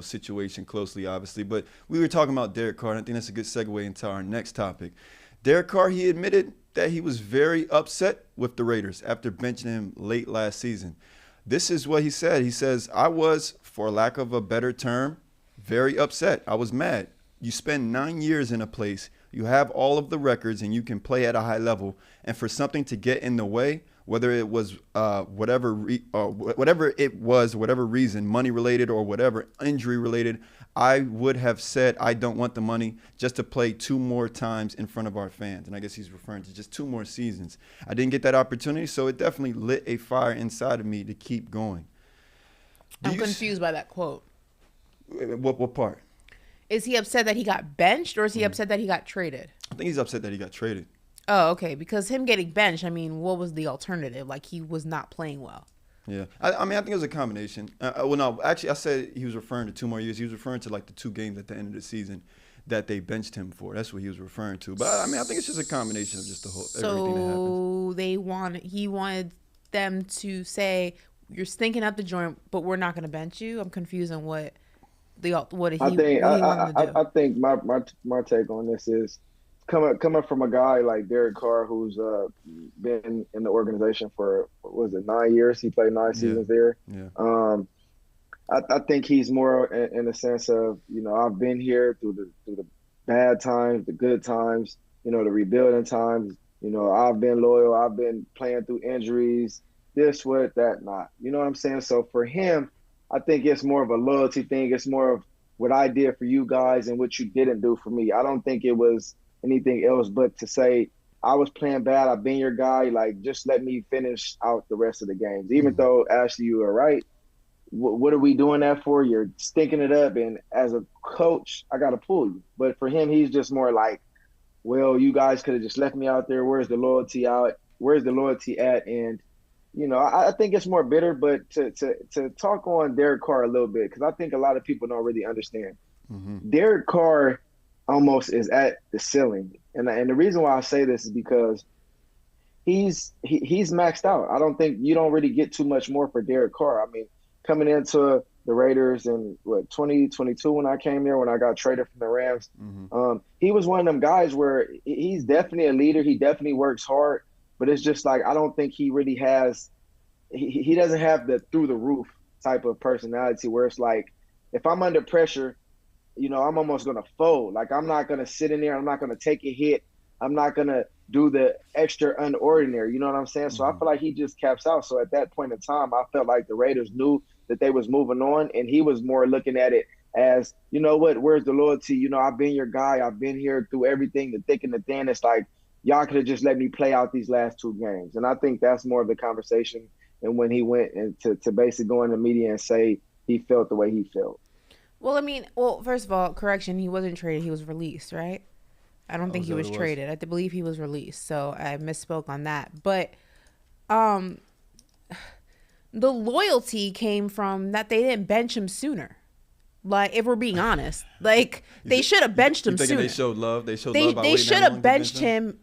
situation closely, obviously. But we were talking about Derek Carr, and I think that's a good segue into our next topic. Derek Carr, he admitted that he was very upset with the Raiders after benching him late last season. This is what he said. He says, "I was, for lack of a better term, very upset. I was mad. You spend 9 years in a place, you have all of the records, and you can play at a high level. And for something to get in the way, whether it was whatever reason, money related or whatever injury related, I would have said I don't want the money just to play 2 more times in front of our fans." And I guess he's referring to just 2 more seasons. I didn't get that opportunity, so it definitely lit a fire inside of me to keep going. I'm confused by that quote. What part? Is he upset that he got benched, or is he upset that he got traded? I think he's upset that he got traded. Oh, okay. Because him getting benched, I mean, what was the alternative? Like, he was not playing well. Yeah. I mean, I think it was a combination. No, actually, I said he was referring to 2 more years. He was referring to, like, the 2 games at the end of the season that they benched him for. That's what he was referring to. But, I mean, I think it's just a combination of just everything that happens. So he wanted them to say, you're stinking up the joint, but we're not going to bench you? I'm confused on what what he I think wanted to do. I think my take on this is coming from a guy like Derek Carr, who's been in the organization for, what was it, 9 years? He played 9 seasons there. Yeah. I think he's more in the sense of, I've been here through the bad times, the good times, the rebuilding times. I've been loyal. I've been playing through injuries, this, what, that, not. You know what I'm saying? So for him, I think it's more of a loyalty thing. It's more of what I did for you guys and what you didn't do for me. I don't think it was anything else but to say, I was playing bad. I've been your guy. Like, just let me finish out the rest of the games. Even though, Ashley, you are right. What are we doing that for? You're stinking it up. And as a coach, I got to pull you. But for him, he's just more like, well, you guys could have just left me out there. Where's the loyalty out? Where's the loyalty at? And, I think it's more bitter. But to talk on Derek Carr a little bit, because I think a lot of people don't really understand. Derek Carr almost is at the ceiling. And the reason why I say this is because he's maxed out. I don't think you don't really get too much more for Derek Carr. I mean, coming into the Raiders in 2022 when I came there, when I got traded from the Rams, he was one of them guys where he's definitely a leader. He definitely works hard, but it's just like, I don't think he really has, he doesn't have the through the roof type of personality where it's like, if I'm under pressure, I'm almost going to fold. Like, I'm not going to sit in there. I'm not going to take a hit. I'm not going to do the extra unordinary. You know what I'm saying? So I feel like he just caps out. So at that point in time, I felt like the Raiders knew that they was moving on, and he was more looking at it as, you know what, where's the loyalty? I've been your guy. I've been here through everything, the thick and the thin. It's like, y'all could have just let me play out these last 2 games. And I think that's more of the conversation. And when he went and to basically go in the media and say he felt the way he felt. Well, first of all, correction, he wasn't traded. He was released, right? I don't think he was traded. I believe he was released. So I misspoke on that. But the loyalty came from that they didn't bench him sooner. Like, if we're being honest, like, they should have benched him sooner. They showed love? They should have benched him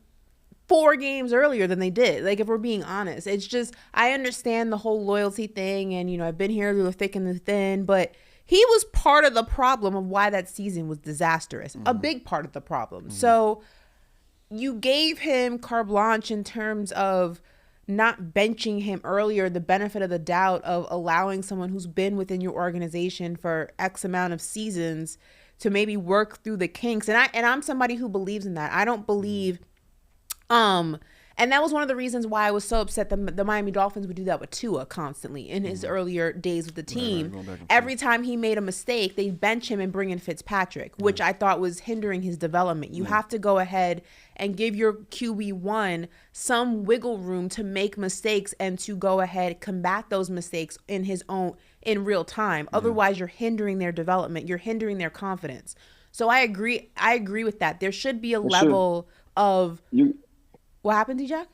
4 games earlier than they did. Like, if we're being honest, it's just, I understand the whole loyalty thing. And, I've been here through the thick and the thin, but he was part of the problem of why that season was disastrous. A big part of the problem. So you gave him carte blanche in terms of not benching him earlier, the benefit of the doubt of allowing someone who's been within your organization for X amount of seasons to maybe work through the kinks. And I'm somebody who believes in that. I don't believe and that was one of the reasons why I was so upset that the Miami Dolphins would do that with Tua constantly in his earlier days with the team. Every time he made a mistake, they bench him and bring in Fitzpatrick, which I thought was hindering his development. You have to go ahead and give your QB1 some wiggle room to make mistakes and to go ahead combat those mistakes in real time. Otherwise, you're hindering their development. You're hindering their confidence. So I agree with that. There should be a level of What happened, D-Jack?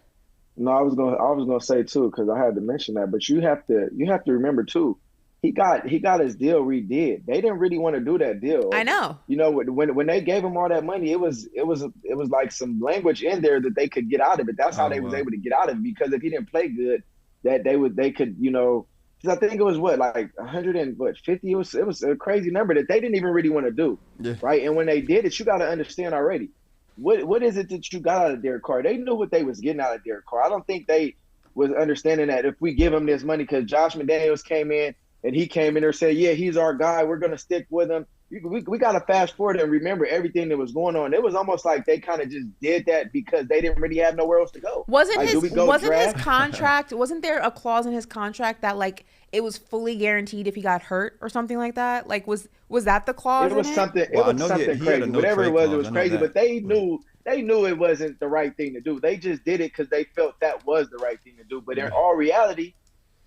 No, I was gonna say too, because I had to mention that. But you have to remember too, he got his deal redid. They didn't really want to do that deal. I know. When they gave him all that money, it was like some language in there that they could get out of it. That's how they was able to get out of it, because if he didn't play good, that they could because I think it was like 150. It was a crazy number that they didn't even really want to do, right? And when they did it, you got to understand already. What is it that you got out of Derek Carr? They knew what they was getting out of Derek Carr. I don't think they was understanding that if we give him this money, because Josh McDaniels came in and he came in there and said, yeah, he's our guy. We're going to stick with him. We got to fast forward and remember everything that was going on. It was almost like they kind of just did that because they didn't really have nowhere else to go. Wasn't his contract, wasn't there a clause in his contract that like it was fully guaranteed if he got hurt or something like that? Like was that the clause? It was something crazy. Whatever it was crazy, but they knew it wasn't the right thing to do. They just did it because they felt that was the right thing to do. But in all reality,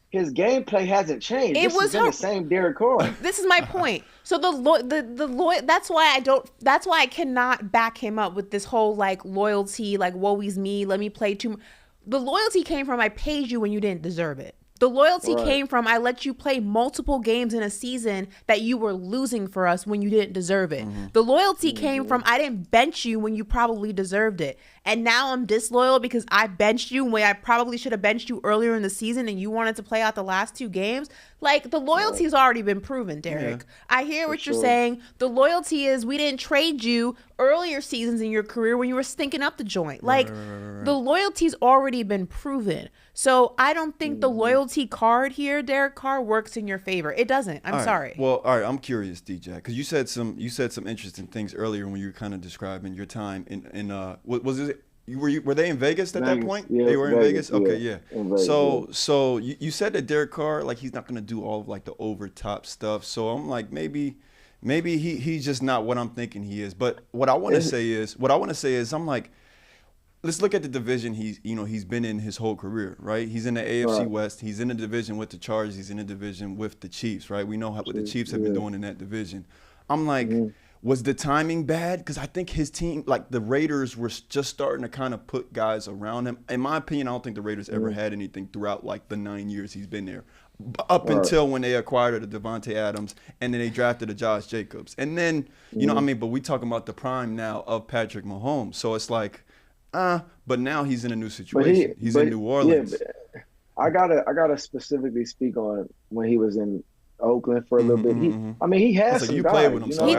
his gameplay hasn't changed. This has been the same Derek Carr. This is my point. So that's why I cannot back him up with this whole like loyalty, like woe is me, let me play too. The loyalty came from I paid you when you didn't deserve it. The loyalty came from I let you play multiple games in a season that you were losing for us when you didn't deserve it. The loyalty came from I didn't bench you when you probably deserved it. And now I'm disloyal because I benched you when I probably should have benched you earlier in the season and you wanted to play out the last 2 games. Like, the loyalty's already been proven, Derek. Yeah. I hear what you're saying. The loyalty is we didn't trade you earlier seasons in your career when you were stinking up the joint. Like, the loyalty's already been proven. So I don't think the loyalty card here, Derek Carr, works in your favor. It doesn't. I'm sorry. Well, all right. I'm curious, DJ, because you said some interesting things earlier when you were kind of describing your time in was it were they in Vegas at that point? Yeah, they were in Vegas. Okay, yeah. Vegas, So you said that Derek Carr, like, he's not gonna do all of like the over top stuff. So I'm like, maybe he's just not what I'm thinking he is. But what I want to say is I'm like, let's look at the division he's been in his whole career, right? He's in the AFC West. He's in a division with the Chargers. He's in a division with the Chiefs, right? We know what the Chiefs have been doing in that division. I'm like, was the timing bad? Because I think his team, like the Raiders, were just starting to kind of put guys around him. In my opinion, I don't think the Raiders ever had anything throughout like the 9 years he's been there, up until when they acquired a Devontae Adams and then they drafted a Josh Jacobs. And then, you know what I mean? But we talking about the prime now of Patrick Mahomes. So it's like, but now he's in a new situation. He's in New Orleans. Yeah, I gotta specifically speak on when he was in Oakland for a little bit. He had some guys. Played with him, so He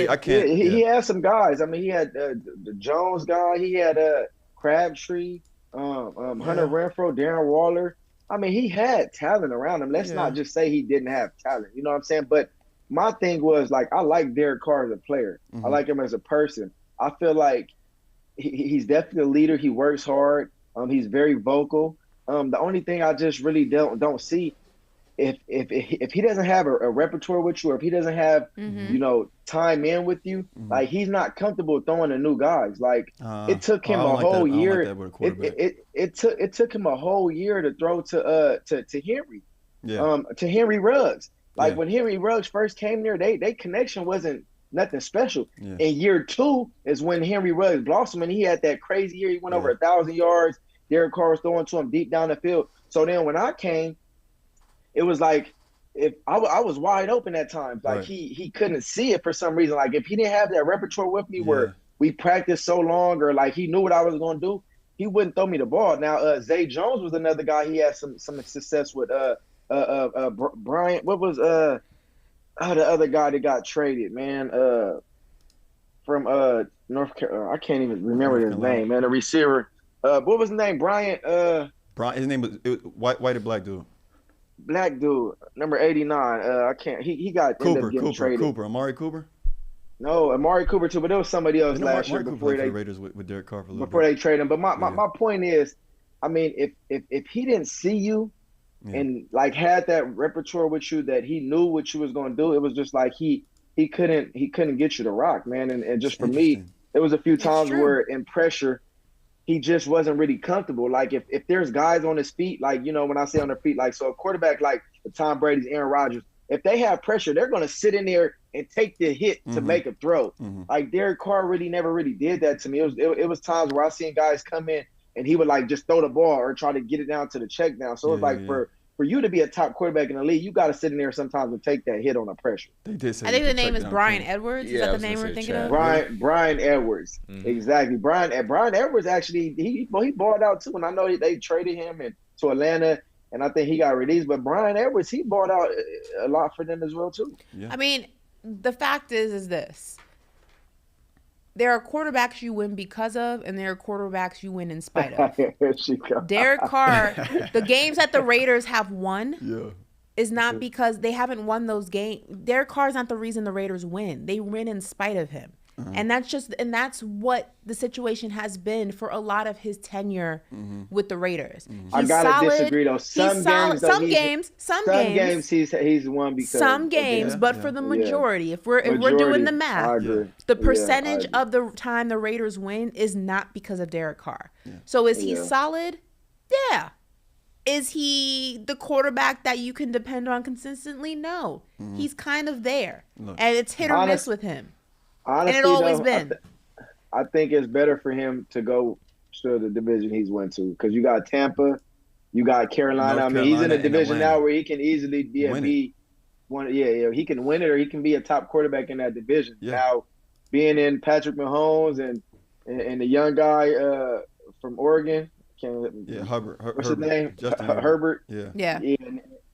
I can't. He had some guys. I mean, he had the Jones guy. He had Crabtree, Hunter Renfrow, Darren Waller. I mean, he had talent around him. Let's not just say he didn't have talent. You know what I'm saying? But my thing was, like, I like Derek Carr as a player. I like him as a person. I feel like he's definitely a leader. He works hard. He's very vocal. The only thing I just really don't see, if he doesn't have a repertoire with you, or if he doesn't have time in with you, like, he's not comfortable throwing to new guys. Like, it took him a whole year. It took him a whole year to throw to Henry, to Henry Ruggs. Like, when Henry Ruggs first came there, they connection wasn't nothing special. In year 2 is when Henry Ruggs blossomed, and he had that crazy year. He went over 1,000 yards. Derek Carr was throwing to him deep down the field. So then when I came, it was like, if I was wide open at times. Like, he couldn't see it for some reason. Like, if he didn't have that repertoire with me where we practiced so long, or like he knew what I was going to do, he wouldn't throw me the ball. Now, Zay Jones was another guy. He had some success with Bryant. What was the other guy that got traded, man? From North Carolina. I can't even remember his name, man. A receiver. What was his name? Bryant. His name was white or black dude. Black dude, number 89. I can't. He got traded. Amari Cooper. No, Amari Cooper too, but there was somebody else last year before they Raiders with Derek Carr for a little before bit. they traded him. But my point is, I mean, if he didn't see you and like had that repertoire with you, that he knew what you was going to do, it was just like he couldn't get you to rock, man. And just for me, there was a few times where in pressure, he just wasn't really comfortable. Like, if there's guys on his feet, like, when I say on their feet, like, so a quarterback like Tom Brady's, Aaron Rodgers, if they have pressure, they're going to sit in there and take the hit to make a throw. Like, Derek Carr never really did that to me. It was times where I seen guys come in and he would, like, just throw the ball or try to get it down to the check down. So it's like, for you to be a top quarterback in the league, you got to sit in there sometimes and take that hit on the pressure. I think the name is Brian Edwards. Is that the name we're thinking of? Brian Edwards. Exactly. Brian Edwards, actually, he balled out too. And I know they traded him to Atlanta, and I think he got released. But Brian Edwards, he balled out a lot for them as well too. Yeah. I mean, the fact is this. There are quarterbacks you win because of, and there are quarterbacks you win in spite of. Derek Carr, the games that the Raiders have won is not because they haven't won those games. Derek Carr's not the reason the Raiders win. They win in spite of him. And that's what the situation has been for a lot of his tenure with the Raiders. I gotta disagree though. Some games he's won because some games, but for the majority, if we're doing the math, the percentage of the time the Raiders win is not because of Derek Carr. So is he solid? Yeah. Is he the quarterback that you can depend on consistently? No. He's kind of there. And it's hit or miss with him. Honestly, and it always been. I think it's better for him to go to the division he's went to, because you got Tampa, You got Carolina. North I mean, he's in Carolina a and division Atlanta. now where he can easily be a Win it. B. One, yeah, he can win it, or he can be a top quarterback in that division. Yeah. Now, being in Patrick Mahomes and the young guy from Oregon, Herbert. What's his name? Justin Herbert. Yeah.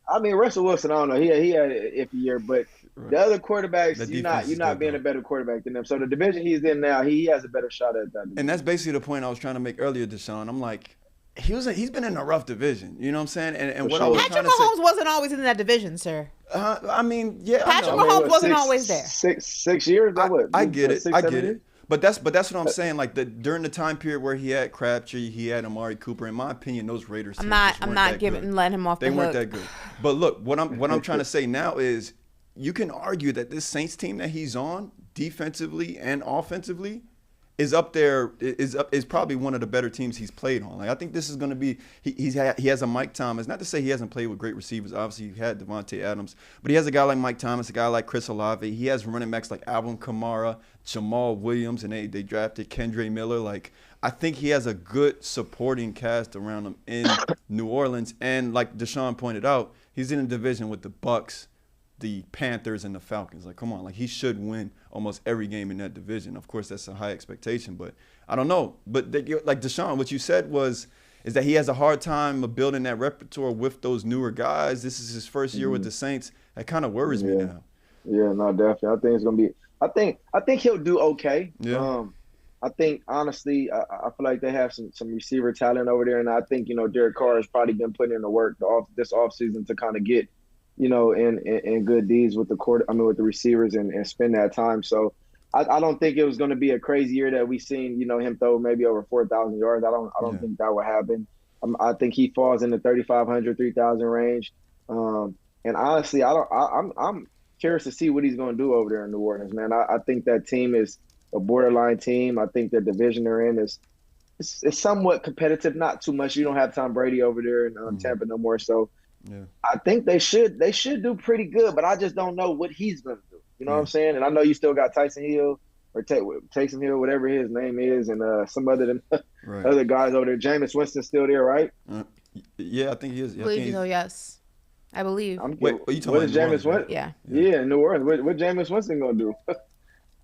I mean, Russell Wilson, I don't know. He had an iffy year, but the other quarterbacks, That you're defense is not good, being though. a better quarterback than them. So the division he's in now, he has a better shot at that. And that's basically the point I was trying to make earlier, DeSean. I'm like, he's been in a rough division. You know what I'm saying? And what I was Patrick trying to say. Mahomes wasn't always in that division, sir. I mean, yeah. Patrick I know. Mahomes wasn't always there. 6 years. I get it. 6, I 7 get years? it. But that's what I'm saying. Like during the time period where he had Crabtree, he had Amari Cooper. In my opinion, those Raiders. I'm teams not just weren't that good. letting him off the They hook. weren't that good. But look, what I'm trying to say now is, you can argue that this Saints team that he's on, defensively and offensively, is up there. Is probably one of the better teams he's played on. Like, I think this is going to be. He has a Mike Thomas. Not to say he hasn't played with great receivers. Obviously, he had Devontae Adams, but he has a guy like Mike Thomas, a guy like Chris Olave. He has running backs like Alvin Kamara, Jamal Williams, and they drafted Kendre Miller. Like, I think he has a good supporting cast around him in New Orleans. And like DeSean pointed out, he's in a division with the Bucks, the Panthers, and the Falcons. Like, come on, like, he should win almost every game in that division. Of course, that's a high expectation, but I don't know. But like DeSean, what you said is that he has a hard time of building that repertoire with those newer guys. This is his first year with the Saints. That kind of worries me now. Yeah, no, definitely. I think it's gonna be. I think he'll do okay. Yeah. I think honestly, I feel like they have some receiver talent over there, and I think Derek Carr has probably been putting in the work this offseason to kind of get in good deeds with with the receivers and spend that time. So I don't think it was going to be a crazy year that we seen him throw maybe over 4,000 yards. I don't think that will happen. I think he falls in the 3,500, 3,000 range. And honestly, I'm curious to see what he's going to do over there in New Orleans, man. I think that team is a borderline team. I think the division they're in is somewhat competitive, not too much. You don't have Tom Brady over there in Tampa no more, so. Yeah. I think they should do pretty good, but I just don't know what he's going to do. You know what I'm saying? And I know you still got Tyson Hill or Taysom Hill, whatever his name is, and some other other guys over there. Jameis Winston's still there, right? Yeah, I think he is. I believe so, yes. I believe. Wait, are you talking what about is Jameis Winston? Yeah, New Orleans. What Jameis Winston going to do?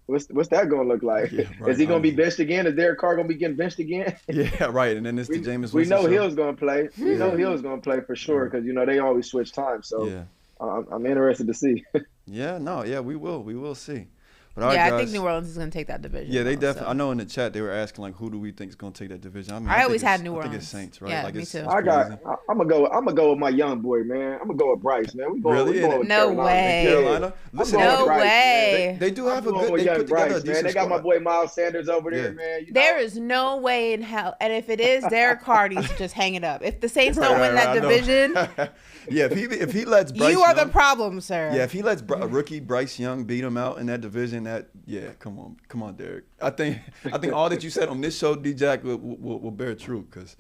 What's that going to look like? Yeah, right. Is he going to be benched again? Is Derek Carr going to be getting benched again? Yeah, right. And then it's the Jameis Winston. We know Hill's going to play. We know Hill's going to play for sure because, they always switch times. So I'm interested to see. We will see. But I think New Orleans is going to take that division. Yeah, they definitely. So. I know in the chat they were asking like, who do we think is going to take that division? I mean, I always had New Orleans. I think it's Saints, right? Yeah, like, me too. I'm gonna go with my young boy, man. I'm gonna go with Bryce, man. Really? No way. Carolina? Listen, no Bryce, way. They do have a good. They put Bryce, together a decent man. They got my boy Miles Sanders over there, man. There is no way in hell, and if it is, Derek Carr needs to just hang it up. If the Saints don't win that division, if he lets Bryce you are Young, the problem, sir. Yeah, if he lets rookie Bryce Young beat him out in that division, come on, Derek. I think all that you said on this show, D-Jack, will bear true. Because,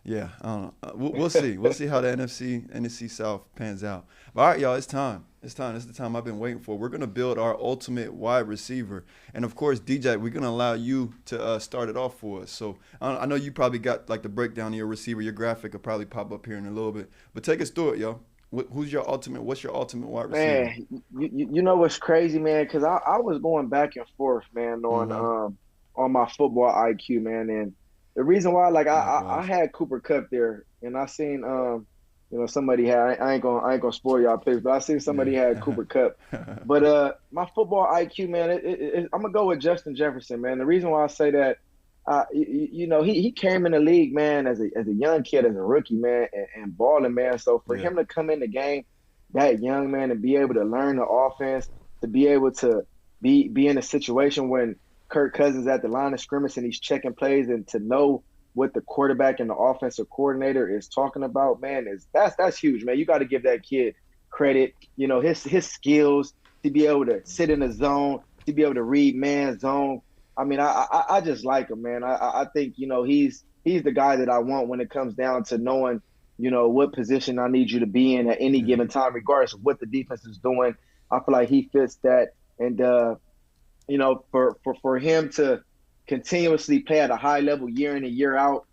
I don't know. We'll see. We'll see how the NFC South pans out. But all right, y'all, it's time. This is the time I've been waiting for. We're gonna build our ultimate wide receiver, and of course, DJ, we're gonna allow you to start it off for us. So I know you probably got like the breakdown of your receiver. Your graphic will probably pop up here in a little bit. But take us through it, yo. What's your ultimate wide receiver? Man, you know what's crazy, man? Because I was going back and forth, man, on my football IQ, man. And the reason why, like, I had Cooper Kupp there, and I seen somebody had. I ain't gonna spoil y'all picks, but I seen somebody had Cooper Kupp. But my football IQ, man, I'm gonna go with Justin Jefferson, man. The reason why I say that. He came in the league, man, as a young kid, as a rookie, man, and balling, man. So for him to come in the game that young, man, and be able to learn the offense, to be able to be in a situation when Kirk Cousins at the line of scrimmage and he's checking plays, and to know what the quarterback and the offensive coordinator is talking about, man, that's huge, man. You got to give that kid credit. His skills to be able to sit in the zone, to be able to read man's zone. I mean, I just like him, man. I think, he's the guy that I want when it comes down to knowing, what position I need you to be in at any given time, regardless of what the defense is doing. I feel like he fits that. And, for him to continuously play at a high level year in and year out,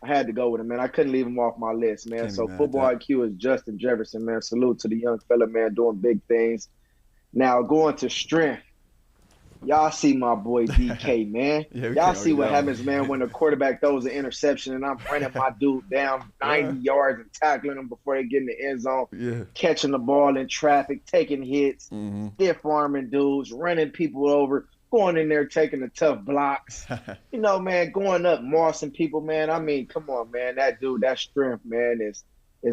I had to go with him, man. I couldn't leave him off my list, man. So football IQ is Justin Jefferson, man. Salute to the young fella, man, doing big things. Now going to strength. Y'all see my boy DK, man. Y'all see what happens, man, when the quarterback throws an interception and I'm running my dude down 90 yards and tackling him before they get in the end zone, catching the ball in traffic, taking hits, stiff-arming dudes, running people over, going in there taking the tough blocks. You know, man, going up, mossing people, man. I mean, come on, man. That dude, that strength, man, is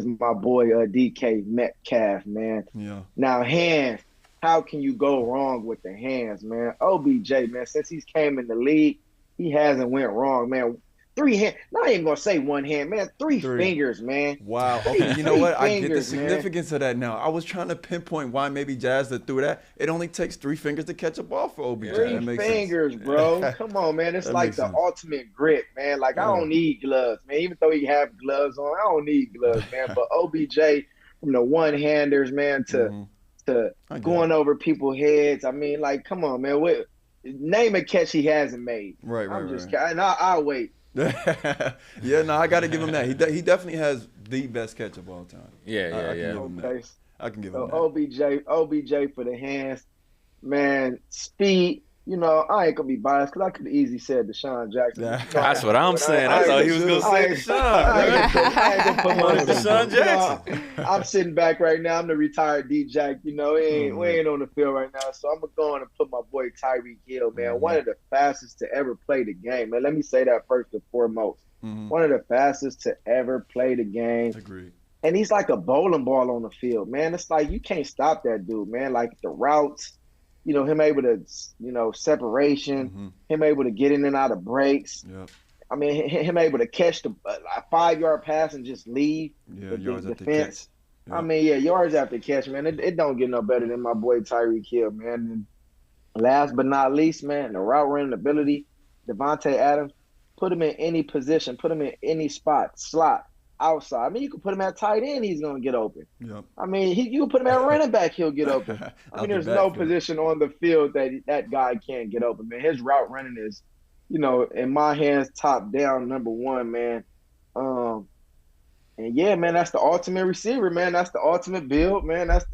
my boy DK Metcalf, man. Yeah. Now, hands. How can you go wrong with the hands, man? OBJ, man, since he's came in the league, he hasn't went wrong, man. 3 hands. Not even going to say 1 hand, man. 3 fingers, man. Wow. Okay, you know what? I get the significance of that now. I was trying to pinpoint why maybe Jazz threw that. It only takes 3 fingers to catch a ball for OBJ. 3 fingers, bro. Come on, man. It's like the ultimate grip, man. Like, I don't need gloves, man. Even though you have gloves on, I don't need gloves, man. But OBJ, from the one-handers, man, to going over people's heads. I mean, like, come on, man. Name a catch he hasn't made. Right. And I'll wait. Yeah, no, I got to give him that. He definitely has the best catch of all time. I can give him that. OBJ for the hands. Man, speed. You know, I ain't going to be biased because I could have easily said DeSean Jackson. That's what I'm saying. I thought he was going to say DeSean. I ain't going to put my DeSean Jackson. You know, I'm sitting back right now. I'm the retired D-Jack. You know, we ain't on the field right now. So I'm going to go on and put my boy Tyreek Hill, man. One of the fastest to ever play the game. Man, let me say that first and foremost. One of the fastest to ever play the game. Agreed. And he's like a bowling ball on the field, man. It's like you can't stop that dude, man. Like the routes. You know, him able to, separation, him able to get in and out of breaks. Yep. I mean, him able to catch a 5-yard pass and just leave the defense. Yep. I mean, yards after catch, man. It don't get no better than my boy Tyreek Hill, man. And last but not least, man, the route running ability, Devontae Adams, put him in any position, put him in any spot, slot, outside. I mean, you can put him at tight end, he's going to get open. Yep. I mean, you can put him at running back, he'll get open. I mean, there's no position on the field that guy can't get open, man. His route running is, in my hands, top down, number 1, man. And yeah, man, that's the ultimate receiver, man. That's the ultimate build, man. That's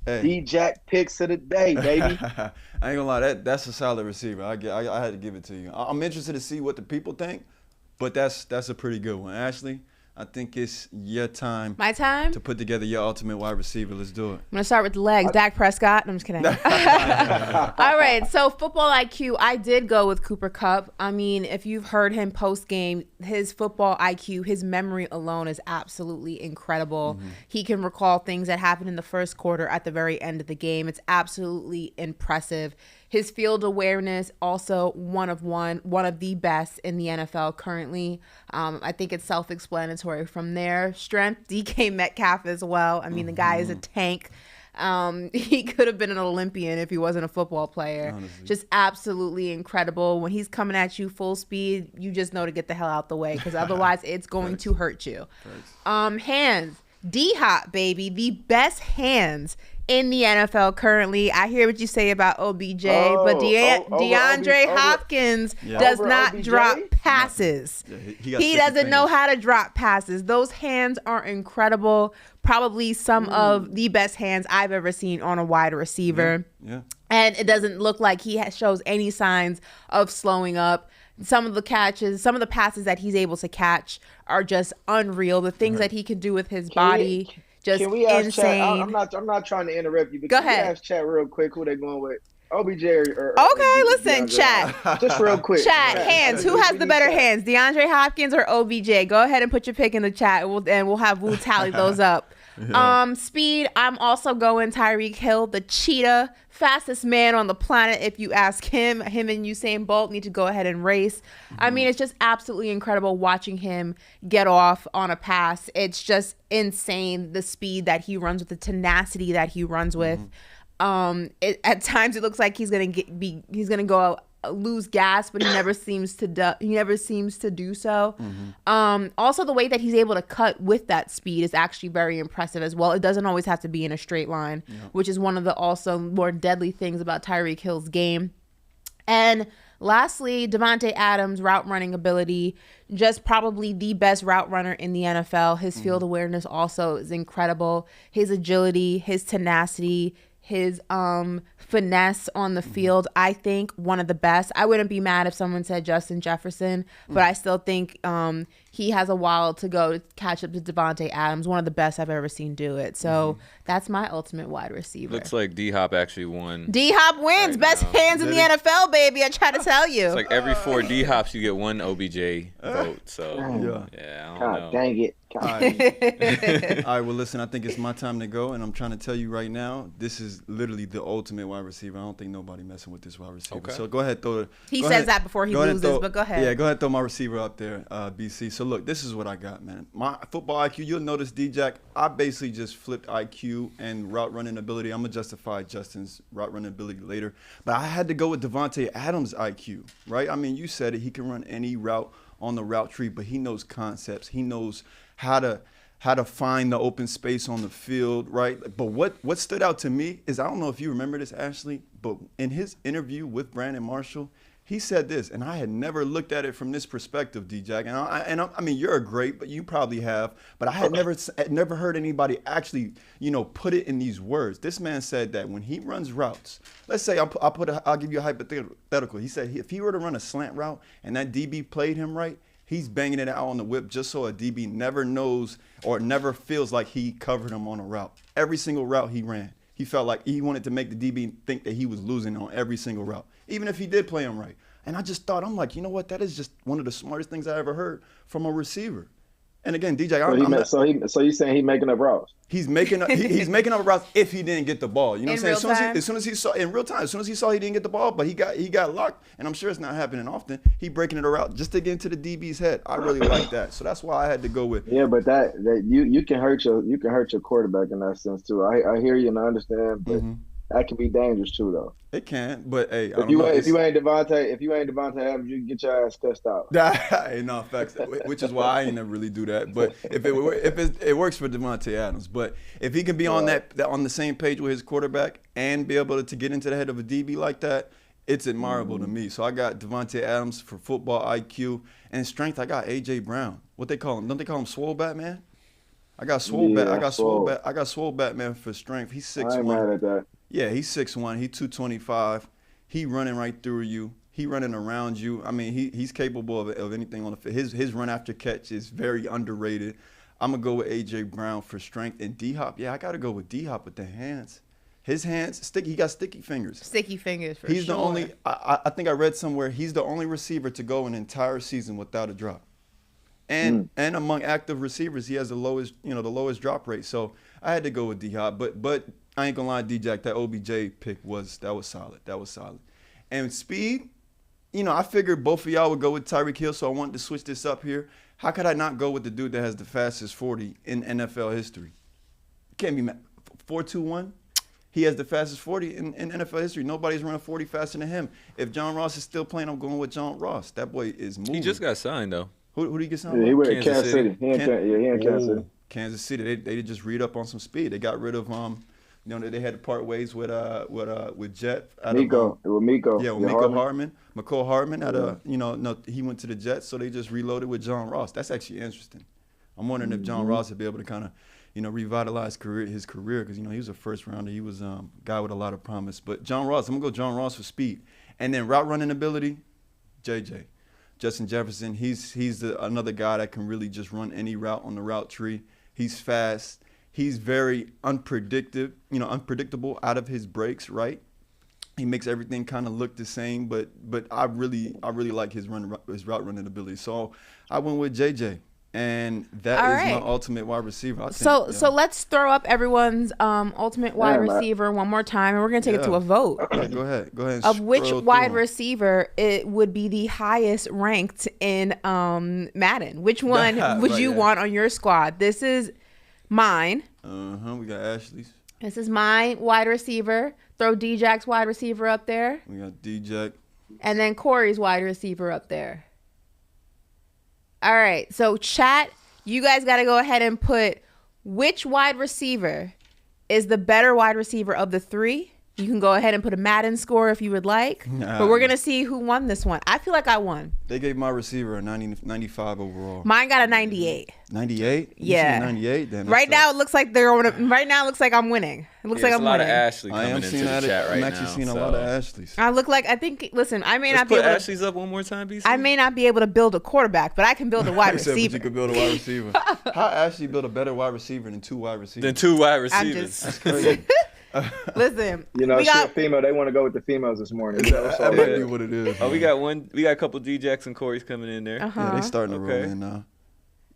the D-Jack picks of the day, baby. I ain't gonna lie, that's a solid receiver. I had to give it to you. I'm interested to see what the people think, but that's a pretty good one. Ashley, I think it's your time. My time? To put together your ultimate wide receiver. Let's do it. I'm going to start with the legs. Dak Prescott. I'm just kidding. All right. So football IQ, I did go with Cooper Kupp. I mean, if you've heard him post-game, his football IQ, his memory alone is absolutely incredible. He can recall things that happened in the first quarter at the very end of the game. It's absolutely impressive. His field awareness, also one of the best in the NFL currently. I think it's self-explanatory from there. Strength, DK Metcalf as well. I mean, the guy is a tank. He could have been an Olympian if he wasn't a football player. Honestly. Just absolutely incredible. When he's coming at you full speed, you just know to get the hell out the way because otherwise it's going to hurt you. Hands, D-Hop, baby. The best hands in the NFL currently. I hear what you say about OBJ, but DeAndre Hopkins does not OBJ? Drop passes. He doesn't know how to drop passes. Those hands are incredible. Probably some of the best hands I've ever seen on a wide receiver. Yeah. And it doesn't look like he shows any signs of slowing up. Some of the passes that he's able to catch are just unreal. The things that he can do with his body. Just can we ask insane. Chat? I'm not trying to interrupt you, but go can ahead. We ask Chat real quick who they going with? OBJ or okay, listen, Chat. Just real quick. Chat, hands. Who has the better hands, DeAndre Hopkins or OBJ? Go ahead and put your pick in the chat, and we'll have Wu tally those up. Speed, I'm also going Tyreek Hill, the cheetah, fastest man on the planet. If you ask him and Usain Bolt need to go ahead and race. I mean, it's just absolutely incredible watching him get off on a pass. It's just insane, the speed that he runs with, the tenacity that he runs with. At times it looks like he's gonna go lose gas, but he never seems to do so. Also, the way that he's able to cut with that speed is actually very impressive as well. It doesn't always have to be in a straight line, which is one of the also more deadly things about Tyreek Hill's game. And Lastly, Davante Adams' route running ability, just probably the best route runner in the NFL. His field awareness also is incredible. His agility, his tenacity, his finesse on the field, I think one of the best. I wouldn't be mad if someone said Justin Jefferson, but I still think he has a while to go to catch up to Davante Adams, one of the best I've ever seen do it. So that's my ultimate wide receiver. Looks like D-Hop actually won. D-Hop wins. Right best now. hands in the NFL, baby. I try to tell you. It's like every 4 D-Hops, you get 1 OBJ vote. So, yeah, I don't know. Dang it. All right, well, listen, I think it's my time to go, and I'm trying to tell you right now, this is literally the ultimate wide receiver. I don't think nobody messing with this wide receiver. Okay. So go ahead, throw it. He says that before he loses, but go ahead. Yeah, go ahead, throw my receiver out there, BC. So look, this is what I got, man. My football IQ, you'll notice, D-Jack, I basically just flipped IQ and route running ability. I'm going to justify Justin's route running ability later. But I had to go with Davante Adams' IQ, right? I mean, you said it. He can run any route on the route tree, but he knows concepts. He knows how to find the open space on the field, right? But what stood out to me is, I don't know if you remember this, Ashley, but in his interview with Brandon Marshall, he said this, and I had never looked at it from this perspective, D-Jack. And I mean, you're a great, but you probably have, but I had never heard anybody actually, put it in these words. This man said that when he runs routes, let's say I'll give you a hypothetical. He said if he were to run a slant route and that DB played him right, he's banging it out on the whip just so a DB never knows or never feels like he covered him on a route. Every single route he ran, he felt like he wanted to make the DB think that he was losing on every single route, even if he did play him right. And I just thought, I'm like, you know what? That is just one of the smartest things I ever heard from a receiver. And again, DJ, so you saying he's making up routes? He's making up routes if he didn't get the ball. You know what I'm saying? As soon as he saw he didn't get the ball, but he got locked, and I'm sure it's not happening often. He breaking it around just to get into the DB's head. I really like that, so that's why I had to go with. Yeah, but that you can hurt your quarterback in that sense too. I hear you and I understand, but that can be dangerous too, though. It can, but hey, if you ain't Davante Adams, you can get your ass cussed out. Hey, no facts, which is why I ain't never really do that. But if it works for Davante Adams, but if he can be on the same page with his quarterback and be able to get into the head of a DB like that, it's admirable to me. So I got Davante Adams for football IQ and strength. I got AJ Brown. What they call him? Don't they call him Swole Batman? I got Swole Batman for strength. He's 6'1". I ain't mad at that. Yeah, he's 6'1". He's 225. He running right through you. He running around you. I mean, he's capable of anything on the field. His run after catch is very underrated. I'm going to go with A.J. Brown for strength. And D-Hop, yeah, I got to go with D-Hop with the hands. His hands, sticky. He got sticky fingers. Sticky fingers, He's the only, I think I read somewhere, he's the only receiver to go an entire season without a drop. And among active receivers, he has the lowest drop rate. So I had to go with D-Hop. But I ain't gonna lie, D-Jack, that OBJ pick was solid. That was solid. And speed, I figured both of y'all would go with Tyreek Hill, so I wanted to switch this up here. How could I not go with the dude that has the fastest 40 in NFL history? Can't be mad. 4.21. He has the fastest 40 in NFL history. Nobody's running 40 faster than him. If John Ross is still playing, I'm going with John Ross. That boy is moving. He just got signed, though. Who did he get signed? Yeah, he went to Kansas City. He in Kansas City. Kansas City. They just read up on some speed. They got rid of they had to part ways with Jet. Miko. Yeah, with Miko Hardman. McCole Hardman he went to the Jets, so they just reloaded with John Ross. That's actually interesting. I'm wondering if John Ross would be able to kind of, revitalize his career because he was a first rounder. He was a guy with a lot of promise. But John Ross, I'm gonna go John Ross for speed, and then route running ability, JJ. Justin Jefferson, he's another guy that can really just run any route on the route tree. He's fast. He's very unpredictable out of his breaks, right? He makes everything kind of look the same, but I really like his route running ability. So I went with JJ, and that is my ultimate wide receiver. I think, so let's throw up everyone's ultimate wide receiver one more time, and we're gonna take it to a vote. Yeah, go ahead. Of which wide receiver it would be the highest ranked in Madden? Which one would you want on your squad? This is mine. We got Ashley's. This is my wide receiver. Throw D-Jack's wide receiver up there. We got D-Jack. And then Corey's wide receiver up there. All right. So chat, you guys got to go ahead and put which wide receiver is the better wide receiver of the three. You can go ahead and put a Madden score if you would like. But we're going to see who won this one. I feel like I won. They gave my receiver a 95 overall. Mine got a 98. 98? Yeah. 98 then. Right now it looks like I'm winning. It looks like I'm a lot winning. of Ashley coming into the chat right now. I'm actually seeing a lot of Ashleys. Listen, I may Let's not be put able Ashley's up one more time, BC. I may not be able to build a quarterback, but I can build a wide Except receiver. you could build a wide receiver. How Ashley build a better wide receiver than 2 wide receivers? Then 2 wide I'm receivers. just Crazy. listen. You know, we got female. They want to go with the females this morning. That might be what it is. Oh, we man. got a couple D Jackson Corey's coming in there. Yeah, they starting to roll Okay. in now.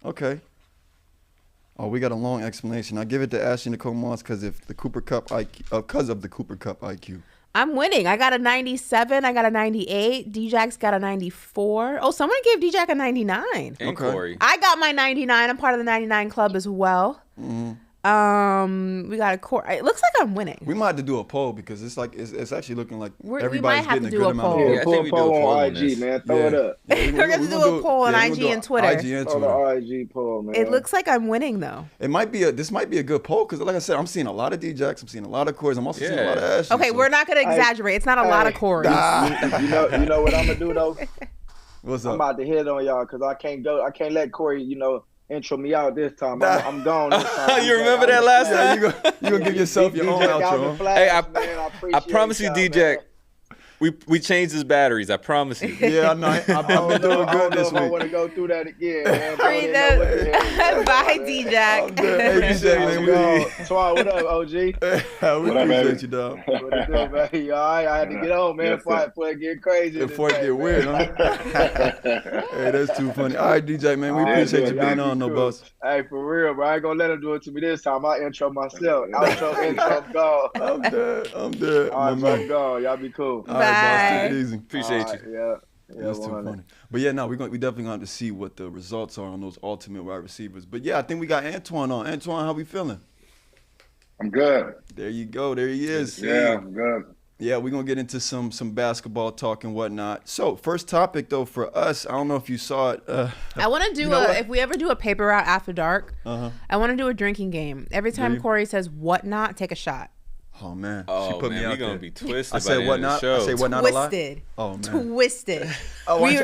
Okay. Oh, we got a long explanation. I give it to Ashley Nicole Moss because of the Cooper Cup IQ. I'm winning. I got a 97. I got a 98. D-Jack's got a 94. Oh, someone gave D-Jack a 99. And Okay. Corey. I got my 99. I'm part of the 99 club as well. Mm-hmm. We got a core. It looks like I'm winning. We might have to do a poll because it's actually looking like We might everybody's have getting to a do good a amount poll. of Yeah, Yeah, I pull think a we do a poll poll on on IG, this. man. Throw it up. Yeah, We're gonna do a poll on IG and Twitter. IG and Throw Twitter. the IG poll, man. It looks like I'm winning though. This might be a good poll because, like I said, I'm seeing a lot of D-Jacks. I'm seeing a lot of Corys. I'm also seeing a lot of Ashley. Okay, we're not gonna exaggerate. It's not a lot of Corey. You know what I'm gonna do though? What's I'm up? about to hit on y'all because I can't let Corey, intro me out this time. I'm gone this time. You remember that last time? You gonna give yourself your own outro. Hey, I appreciate promise you, y'all, D-Jack. man. We changed his batteries. I promise you. Yeah, I know. I've been doing good this I don't know if I week. want to go through that again, man. Bro, I Read didn't know what the that. hell- Bye, D-Jack. Hey, DJ, man, Twan, what up, OG? we What up, appreciate baby? you, dog. What it do, man? You all right? I had to get on, man, Yes, sir. before it get crazy. Before it today, get man. weird, huh? Hey, that's too funny. All right, DJ, man, we All right, appreciate you y'all being be on, no cool. boss. Hey, for real, bro. I ain't gonna let him do it to me this time. I intro myself. Intro, go. I'm dead. All my right, man. go. Y'all be cool. All right, boss, take Bye. it easy. Appreciate you. Yeah. That's too 100. funny. But yeah, no, we definitely going to see what the results are on those ultimate wide receivers. But yeah, I think we got Antoine on. Antoine, how we feeling? I'm good. There you go. There he is. Yeah, I'm good. Yeah, we're going to get into some basketball talk and whatnot. So, first topic, though, for us, I don't know if you saw it. I want to do if we ever do a paper route after dark, I want to do a drinking game. Every time Corey says whatnot, take a shot. Oh, man. Oh, she put me man, out we're going there. to be twisted I by said the end what of the not? show. I say what not a lot? Twisted. Oh, man. Twisted. Oh, We-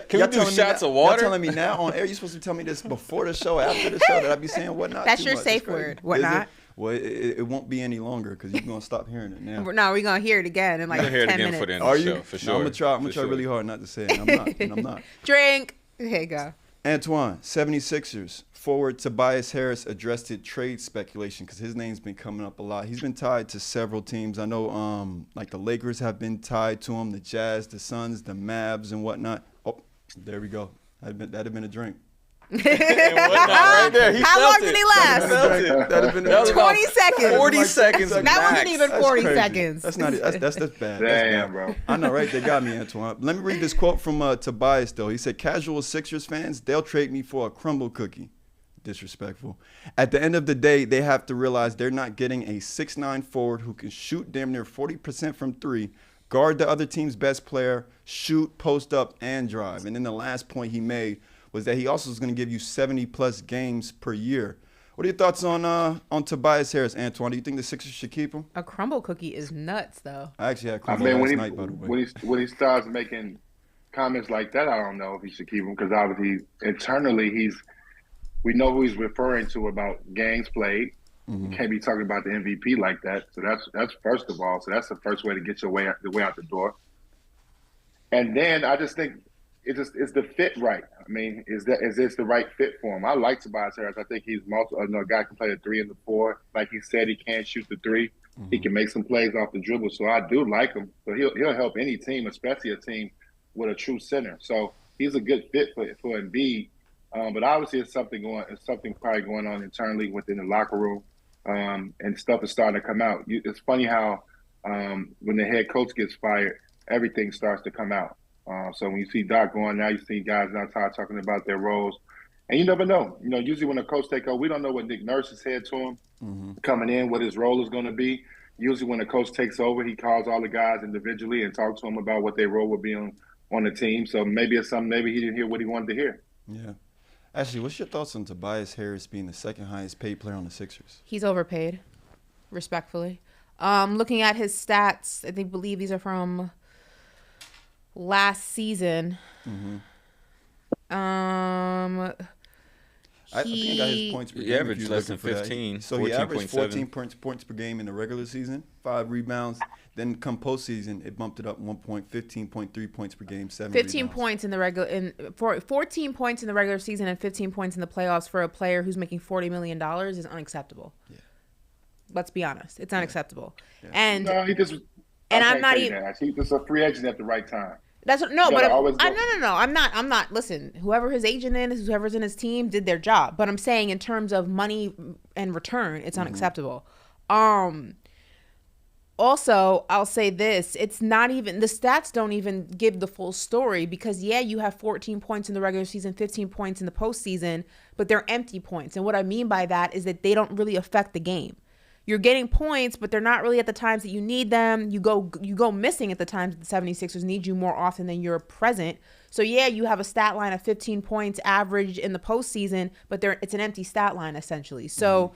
can we do shots of water? Y'all telling me now on air? You supposed to tell me this before the show, after the show, that I be saying whatnot? That's too your much. safe It's crazy. word, whatnot. Is it? Well, it won't be any longer because you're going to stop hearing it now. No, we're gonna hear it again in like We're 10 hear it again minutes. for the end Are of the you? show, for No, sure. I'm going to try. I'm going For to try sure. really hard not to say it. And I'm not. Drink. Here you go. Antoine, 76ers. Forward Tobias Harris addressed it trade speculation because his name's been coming up a lot. He's been tied to several teams. I know like the Lakers have been tied to him, the Jazz, the Suns, the Mavs, and whatnot. Oh, there we go. That'd have been a drink. And whatnot right there. He How felt long did it. he last? That'd have been a That was drink. about 20 seconds. 40 seconds That max. wasn't even That's 40 crazy. seconds. That's not. That's bad. Damn, bro. I know, right? They got me, Antoine. Let me read this quote from Tobias, though. He said, "Casual Sixers fans, they'll trade me for a crumble cookie." Disrespectful. At the end of the day, they have to realize they're not getting a 6'9" forward who can shoot damn near 40% from three, guard the other team's best player, shoot, post up, and drive. And then the last point he made was that he also is going to give you 70-plus games per year. What are your thoughts on Tobias Harris, Antoine? Do you think the Sixers should keep him? A crumble cookie is nuts, though. I actually had I crumble mean, last night, by the way. when he starts making comments like that, I don't know if he should keep him because obviously internally we know who he's referring to about games played. You can't be talking about the MVP like that. So that's first of all. So that's the first way to get your way out the door. And then I just think is the fit right? I mean, is this the right fit for him? I like Tobias Harris. I think he's a guy can play the 3 and the 4. Like he said, he can shoot the 3. He can make some plays off the dribble. So I do like him. So he'll help any team, especially a team with a true center. So he's a good fit for Embiid. But obviously, it's something probably going on internally within the locker room, and stuff is starting to come out. It's funny how when the head coach gets fired, everything starts to come out. So when you see Doc going now, you see guys now talking about their roles, and you never know. Usually when a coach takes over, we don't know what Nick Nurse has said to him coming in, what his role is going to be. Usually when a coach takes over, he calls all the guys individually and talks to them about what their role will be on the team. So maybe it's something. Maybe he didn't hear what he wanted to hear. Yeah. Ashley, what's your thoughts on Tobias Harris being the second highest paid player on the Sixers? He's overpaid, respectfully. Looking at his stats, I believe these are from last season. Mm-hmm. I think I got his points per game. He averaged less than 15. So he averaged 14 points per game in the regular season, 5 rebounds. Then come postseason, it bumped it up 1 point, 15.3 points per game, 7 15 rebounds. points in the regular, 14 points in the regular season and 15 points in the playoffs for a player who's making $40 million is unacceptable. Yeah. Let's be honest, it's unacceptable. Yeah. And no, he just. And I'm not even. He's just a free agent at the right time. That's what, no, but no. I'm not. Listen, whoever his agent is, whoever's in his team, did their job. But I'm saying in terms of money and return, it's unacceptable. Also, I'll say this: it's not even the stats don't even give the full story because you have 14 points in the regular season, 15 points in the postseason, but they're empty points. And what I mean by that is that they don't really affect the game. You're getting points, but they're not really at the times that you need them. You go missing at the times that the 76ers need you more often than you're present. So, you have a stat line of 15 points averaged in the postseason, but it's an empty stat line essentially. So,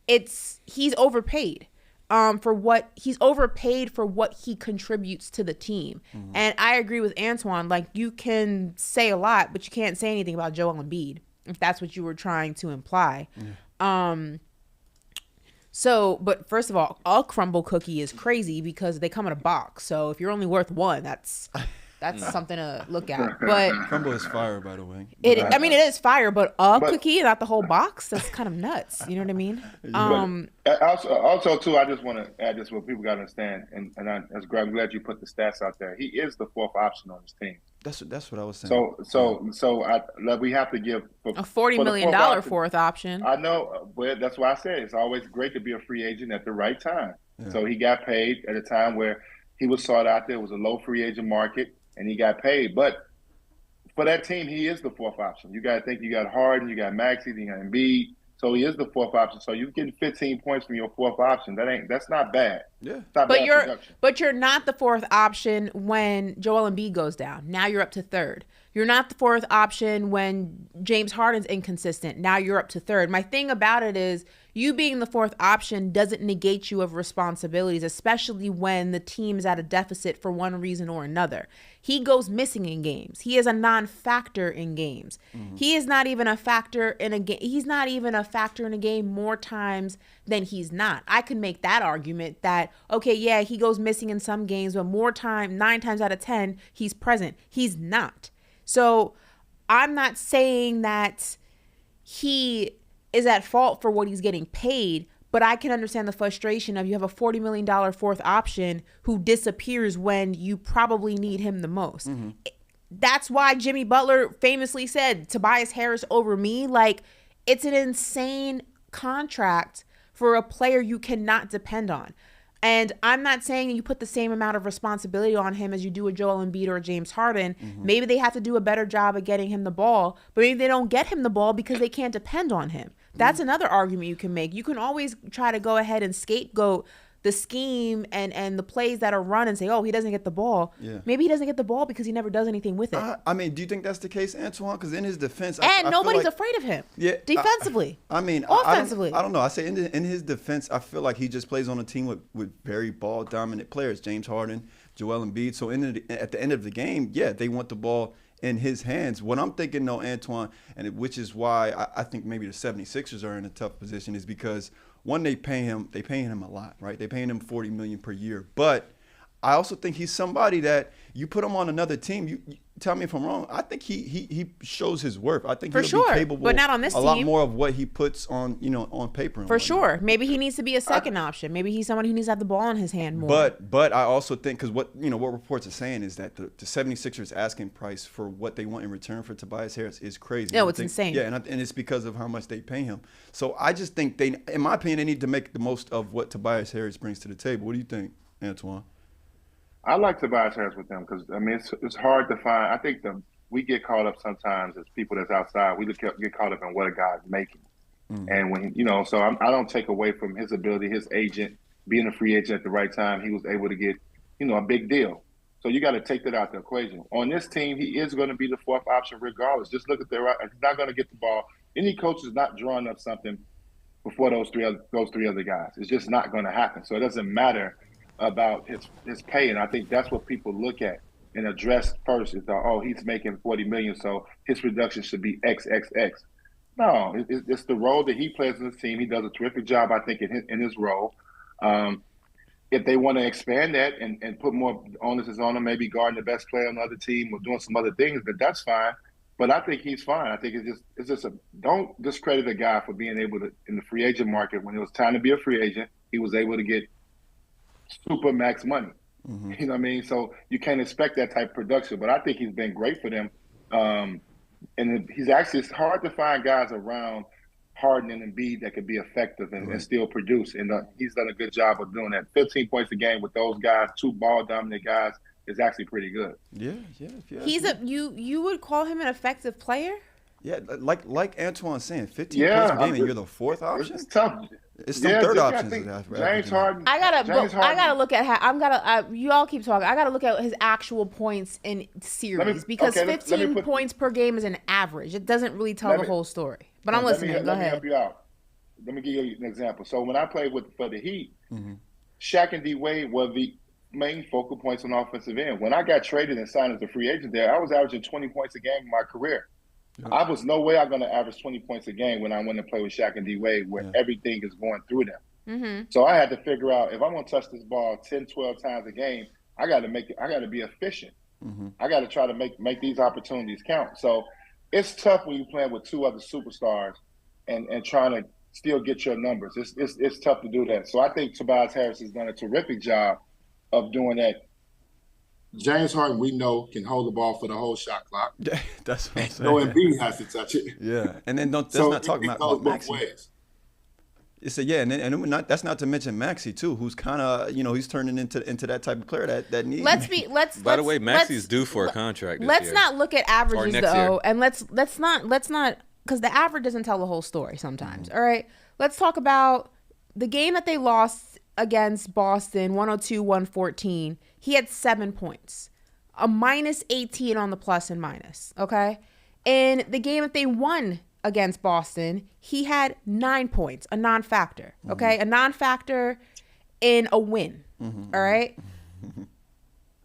he's overpaid for what he contributes to the team. Mm-hmm. And I agree with Antoine. Like, you can say a lot, but you can't say anything about Joel Embiid, if that's what you were trying to imply. Yeah. So, but first of all, a crumble cookie is crazy because they come in a box. So if you're only worth one, that's something to look at. But crumble is fire, by the way. It is fire, but cookie, not the whole box. That's kind of nuts. You know what I mean? Also, too, I just want to add this: what people got to understand, and I'm glad you put the stats out there. He is the fourth option on his team. That's what I was saying. So we have to give a $40 million fourth option. I know, but that's why I said it's always great to be a free agent at the right time. Yeah. So he got paid at a time where he was sought out. There was a low free agent market, and he got paid. But for that team, he is the fourth option. You got to think you got Harden, you got Maxey, you got Embiid. So he is the fourth option. So you're getting 15 points from your fourth option. That's not bad. Yeah. But you're not the fourth option when Joel Embiid goes down. Now you're up to third. You're not the fourth option when James Harden's inconsistent. Now you're up to third. My thing about it is you being the fourth option doesn't negate you of responsibilities, especially when the team's at a deficit for one reason or another. He goes missing in games. He is a non-factor in games. Mm-hmm. He is not even a factor in a game. He's not even a factor in a game more times than he's not. I could make that argument that, okay, he goes missing in some games, but 9 times out of 10, he's present. He's not. So I'm not saying that he is at fault for what he's getting paid, but I can understand the frustration of you have a $40 million fourth option who disappears when you probably need him the most. Mm-hmm. That's why Jimmy Butler famously said, Tobias Harris over me. Like, it's an insane contract for a player you cannot depend on. And I'm not saying you put the same amount of responsibility on him as you do a Joel Embiid or a James Harden. Mm-hmm. Maybe they have to do a better job of getting him the ball, but maybe they don't get him the ball because they can't depend on him. That's another argument you can make. You can always try to go ahead and scapegoat the scheme and the plays that are run and say, he doesn't get the ball. Yeah. Maybe he doesn't get the ball because he never does anything with it. Do you think that's the case, Antoine? Because in his defense, nobody's afraid of him. Yeah, defensively. Offensively. I don't know. I say in his defense, I feel like he just plays on a team with very ball dominant players, James Harden, Joel Embiid. So at the end of the game, they want the ball in his hands. What I'm thinking, though, Antoine, which is why I think maybe the 76ers are in a tough position, is because one, they paying him a lot, right? They're paying him $40 million per year. But I also think he's somebody that you put him on another team. You tell me if I'm wrong. I think he shows his worth. I think he'll be capable, but not on this a lot more of what he puts on on paper. For sure. Maybe he needs to be a second option. Maybe he's someone who needs to have the ball in his hand more. But I also think, because what reports are saying is that the 76ers asking price for what they want in return for Tobias Harris is crazy. No, it's insane. Yeah, and it's because of how much they pay him. So I just think in my opinion, they need to make the most of what Tobias Harris brings to the table. What do you think, Antoine? I like Tobias Harris with them because, it's hard to find. I think we get caught up sometimes as people that's outside. We get caught up in what a guy's making. Mm-hmm. And when, so I don't take away from his ability, his agent, being a free agent at the right time, he was able to get, a big deal. So you got to take that out the equation. On this team, he is going to be the fourth option regardless. Just look at he's not going to get the ball. Any coach is not drawing up something before those three other guys. It's just not going to happen. So it doesn't matter about his pay, and I think that's what people look at and address first. Is he's making $40 million, so his production should be XXX. No, it's the role that he plays in the team. He does a terrific job, I think, in his role. If they want to expand that and put more onus on him, maybe guarding the best player on the other team or doing some other things, then that's fine. But I think he's fine. I think it's just don't discredit a guy for being able to, in the free agent market, when it was time to be a free agent, he was able to get super max money. Mm-hmm. You know what I mean? So you can't expect that type of production. But I think he's been great for them. And it's hard to find guys around Harden and Embiid that could be effective and still produce. And he's done a good job of doing that. 15 points a game with those guys, 2 ball-dominant guys, is actually pretty good. Yeah. You would call him an effective player? Yeah, like Antoine saying, 15 points a game and you're the fourth option? It's tough. It's some third options. James Harden. I gotta look at you all keep talking. I gotta look at his actual points in series because 15 points per game is an average. It doesn't really tell the whole story. But I'm listening. Go ahead. Let me help you out. Let me give you an example. So when I played for the Heat, Shaq and D Wade were the main focal points on the offensive end. When I got traded and signed as a free agent there, I was averaging 20 points a game in my career. Yeah. I was no way I'm going to average 20 points a game when I went to play with Shaq and D Wade, where everything is going through them. Mm-hmm. So I had to figure out, if I'm going to touch this ball 10, 12 times a game, I got to be efficient. Mm-hmm. I got to try to make these opportunities count. So it's tough when you're playing with 2 other superstars and trying to still get your numbers. It's tough to do that. So I think Tobias Harris has done a terrific job of doing that. James Harden, we know, can hold the ball for the whole shot clock. That's what I'm saying. No Embiid has to touch it. Yeah, and then let's not talk about Maxey. It's that's not to mention Maxey too, who's kind of he's turning into that type of player that needs. By the way, Maxey's due for a contract. Let's not look at averages though, and let's not because the average doesn't tell the whole story sometimes. All right, let's talk about the game that they lost against Boston, 102-114. He had 7 points, a minus 18 on the plus and minus, okay? In the game that they won against Boston, he had 9 points, a non-factor, okay? A non-factor in a win, all right?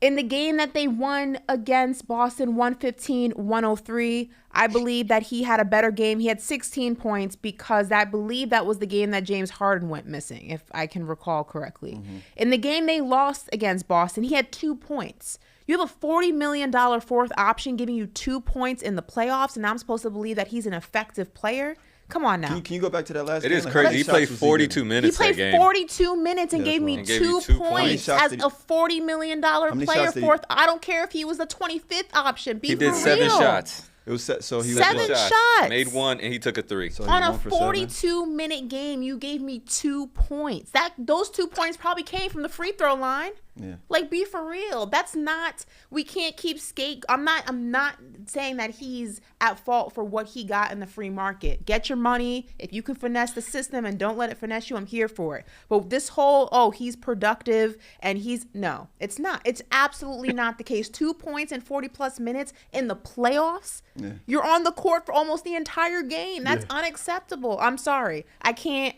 In the game that they won against Boston, 115-103, I believe that he had a better game. He had 16 points because I believe that was the game that James Harden went missing, if I can recall correctly. In the game they lost against Boston, he had 2 points. You have a $40 million fourth option giving you 2 points in the playoffs, and I'm supposed to believe that he's an effective player? Come on now. Can you go back to that last game? It is crazy. He played 42 minutes that game. He played 42 minutes and gave me 2 points as a $40 million player. Fourth, I don't care if he was the 25th option. He did 7 shots. It was so he 7 shots. Made 1 and he took a 3. So on a 42-minute game, you gave me 2 points. Those 2 points probably came from the free throw line. Yeah. Like, be for real. That's not. We can't keep I'm not saying that he's at fault for what he got in the free market. Get your money. If you can finesse the system and don't let it finesse you, I'm here for it. But this whole he's productive and no, it's not. It's absolutely not the case. 2 points in 40+ minutes in the playoffs. Yeah. You're on the court for almost the entire game. That's unacceptable. I'm sorry. I can't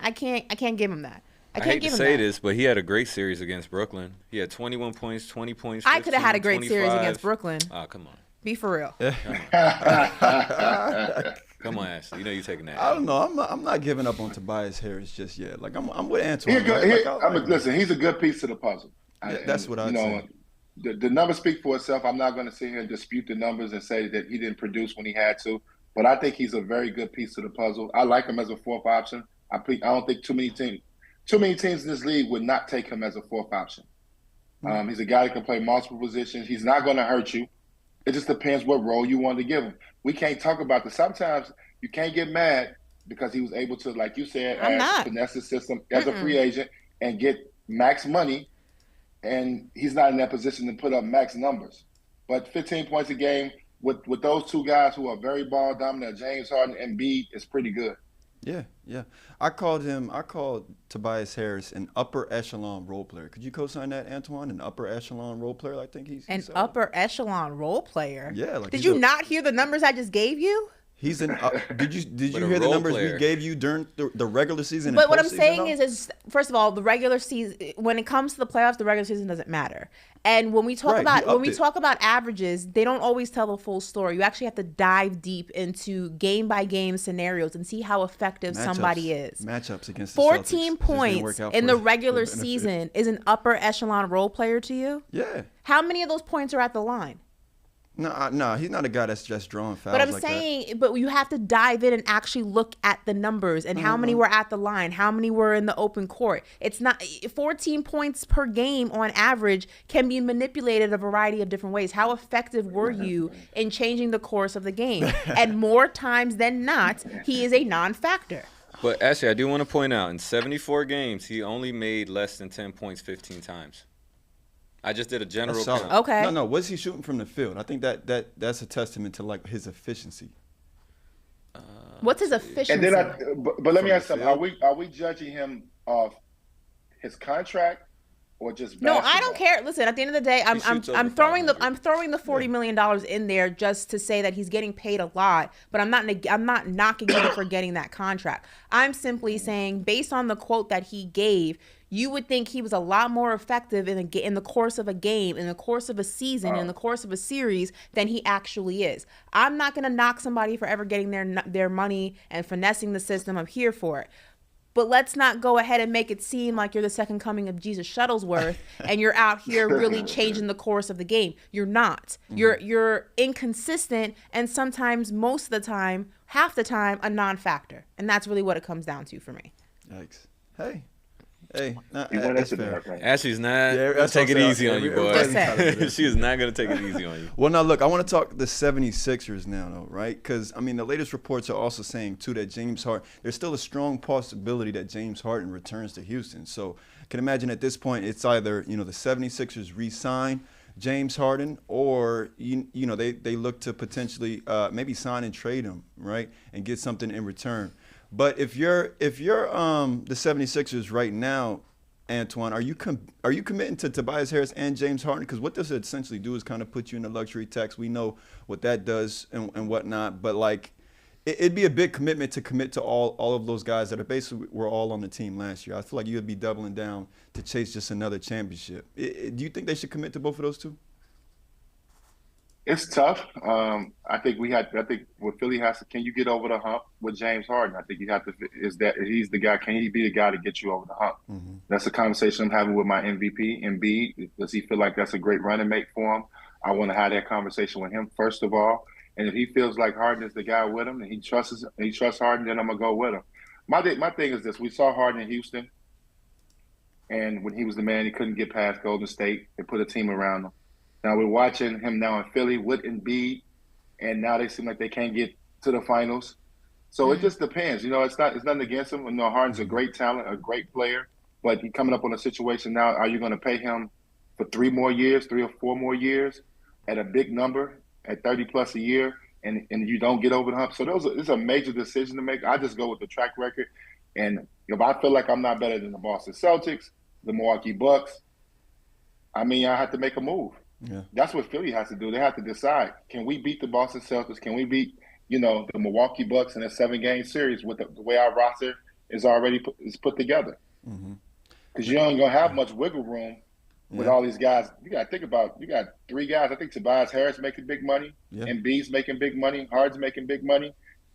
give him that. I hate to say this, but he had a great series against Brooklyn. He had 21 points, 20 points. 15, I could have had a great 25. Series against Brooklyn. Oh, come on. Be for real. Come on, Ashley. You know you're taking that. I don't know. I'm not giving up on Tobias Harris just yet. Like I'm with Antoine. Listen, he's a good piece to the puzzle. That's what I say. The numbers speak for itself. I'm not going to sit here and dispute the numbers and say that he didn't produce when he had to. But I think he's a very good piece to the puzzle. I like him as a fourth option. I don't think too many teams in this league would not take him as a fourth option. He's a guy that can play multiple positions. He's not going to hurt you. It just depends what role you want to give him. We can't talk about this. Sometimes you can't get mad because he was able to, like you said, finesse the system as a free agent and get max money, and he's not in that position to put up max numbers. But 15 points a game with those 2 guys who are very ball dominant, James Harden and Embiid, is pretty good. Yeah. I called Tobias Harris an upper echelon role player. Could you co-sign that, Antoine? An upper echelon role player, I think he's an upper echelon role player. Yeah. Did you not hear the numbers I just gave you? He's in. Did you But a hear the role numbers player. we gave you during the regular season? But and what I'm postseason, saying though? is first of all, the regular season, when it comes to the playoffs, the regular season doesn't matter. And when we talk Right, about he upped it. averages, they don't always tell the full story. You actually have to dive deep into game by game scenarios and see how effective somebody is. Matchups against the 14 Celtics just didn't points work out in for the regular benefit. season is an upper echelon role player to you. Yeah. How many of those points are at the line? No, he's not a guy that's just drawing fouls But I'm like saying, but you have to dive in and actually look at the numbers and how many were at the line, how many were in the open court. It's not 14 points per game on average can be manipulated a variety of different ways. How effective were you in changing the course of the game? And more times than not, he is a non-factor. But actually, I do want to point out, in 74 games, he only made less than 10 points 15 times. I just did a general That's count. solid. Okay. No, was he shooting from the field? I think that's a testament to like his efficiency. What's his efficiency? And then, but let me From ask the something: field? Are we judging him off his contract or just No, basketball? I don't care. Listen, at the end of the day, I'm shoots over throwing the 500. $40 million in there just to say that he's getting paid a lot, but I'm not knocking him for getting that contract. I'm simply saying, based on the quote that he gave, you would think he was a lot more effective in the course of a game, in the course of a season, in the course of a series than he actually is. I'm not going to knock somebody for ever getting their money and finessing the system. I'm here for it. But let's not go ahead and make it seem like you're the second coming of Jesus Shuttlesworth and you're out here really changing the course of the game. You're not. You're inconsistent and sometimes, most of the time, half the time, a non-factor. And that's really what it comes down to for me. Yikes. Hey, He went that's into fair. that, right? Ashley's not Yeah, going to that's take what it I'm easy saying. on you, Everybody's boy. entitled to this. She is not going to take it easy on you. Well, now look, I want to talk the 76ers now, though, right? Because, I mean, the latest reports are also saying, too, that James Harden, there's still a strong possibility that James Harden returns to Houston. So I can imagine at this point it's either, the 76ers re-sign James Harden or, they look to potentially maybe sign and trade him, right, and get something in return. But if you're the 76ers right now, Antoine, are you committing to Tobias Harris and James Harden? Because what this essentially do is kind of put you in the luxury tax. We know what that does and whatnot. But, like, it'd be a big commitment to commit to all of those guys that are basically were all on the team last year. I feel like you would be doubling down to chase just another championship. Do you think they should commit to both of those two? It's tough. I think what Philly has to, can you get over the hump with James Harden? I think you have to, he's the guy, can he be the guy to get you over the hump? Mm-hmm. That's a conversation I'm having with my MVP, Embiid. Does he feel like that's a great running mate for him? I want to have that conversation with him first of all. And if he feels like Harden is the guy with him and he trusts Harden, then I'm going to go with him. My thing is this. We saw Harden in Houston, and when he was the man, he couldn't get past Golden State. They put a team around him. Now we're watching him now in Philly with Embiid, and now they seem like they can't get to the finals. So it just depends. It's nothing against him. Harden's a great talent, a great player, but he's coming up on a situation now. Are you going to pay him for 3 or 4 more years at a big number, at 30 plus a year, and you don't get over the hump? So it's a major decision to make. I just go with the track record, and if I feel like I'm not better than the Boston Celtics, the Milwaukee Bucks, I have to make a move. Yeah. That's what Philly has to do. They have to decide, can we beat the Boston Celtics? Can we beat, the Milwaukee Bucks in a 7-game series with the way our roster is already put together? Because you ain't going to have much wiggle room with all these guys. You got to think about, you got 3 guys. I think Tobias Harris making big money, Embiid's making big money, Harden's making big money.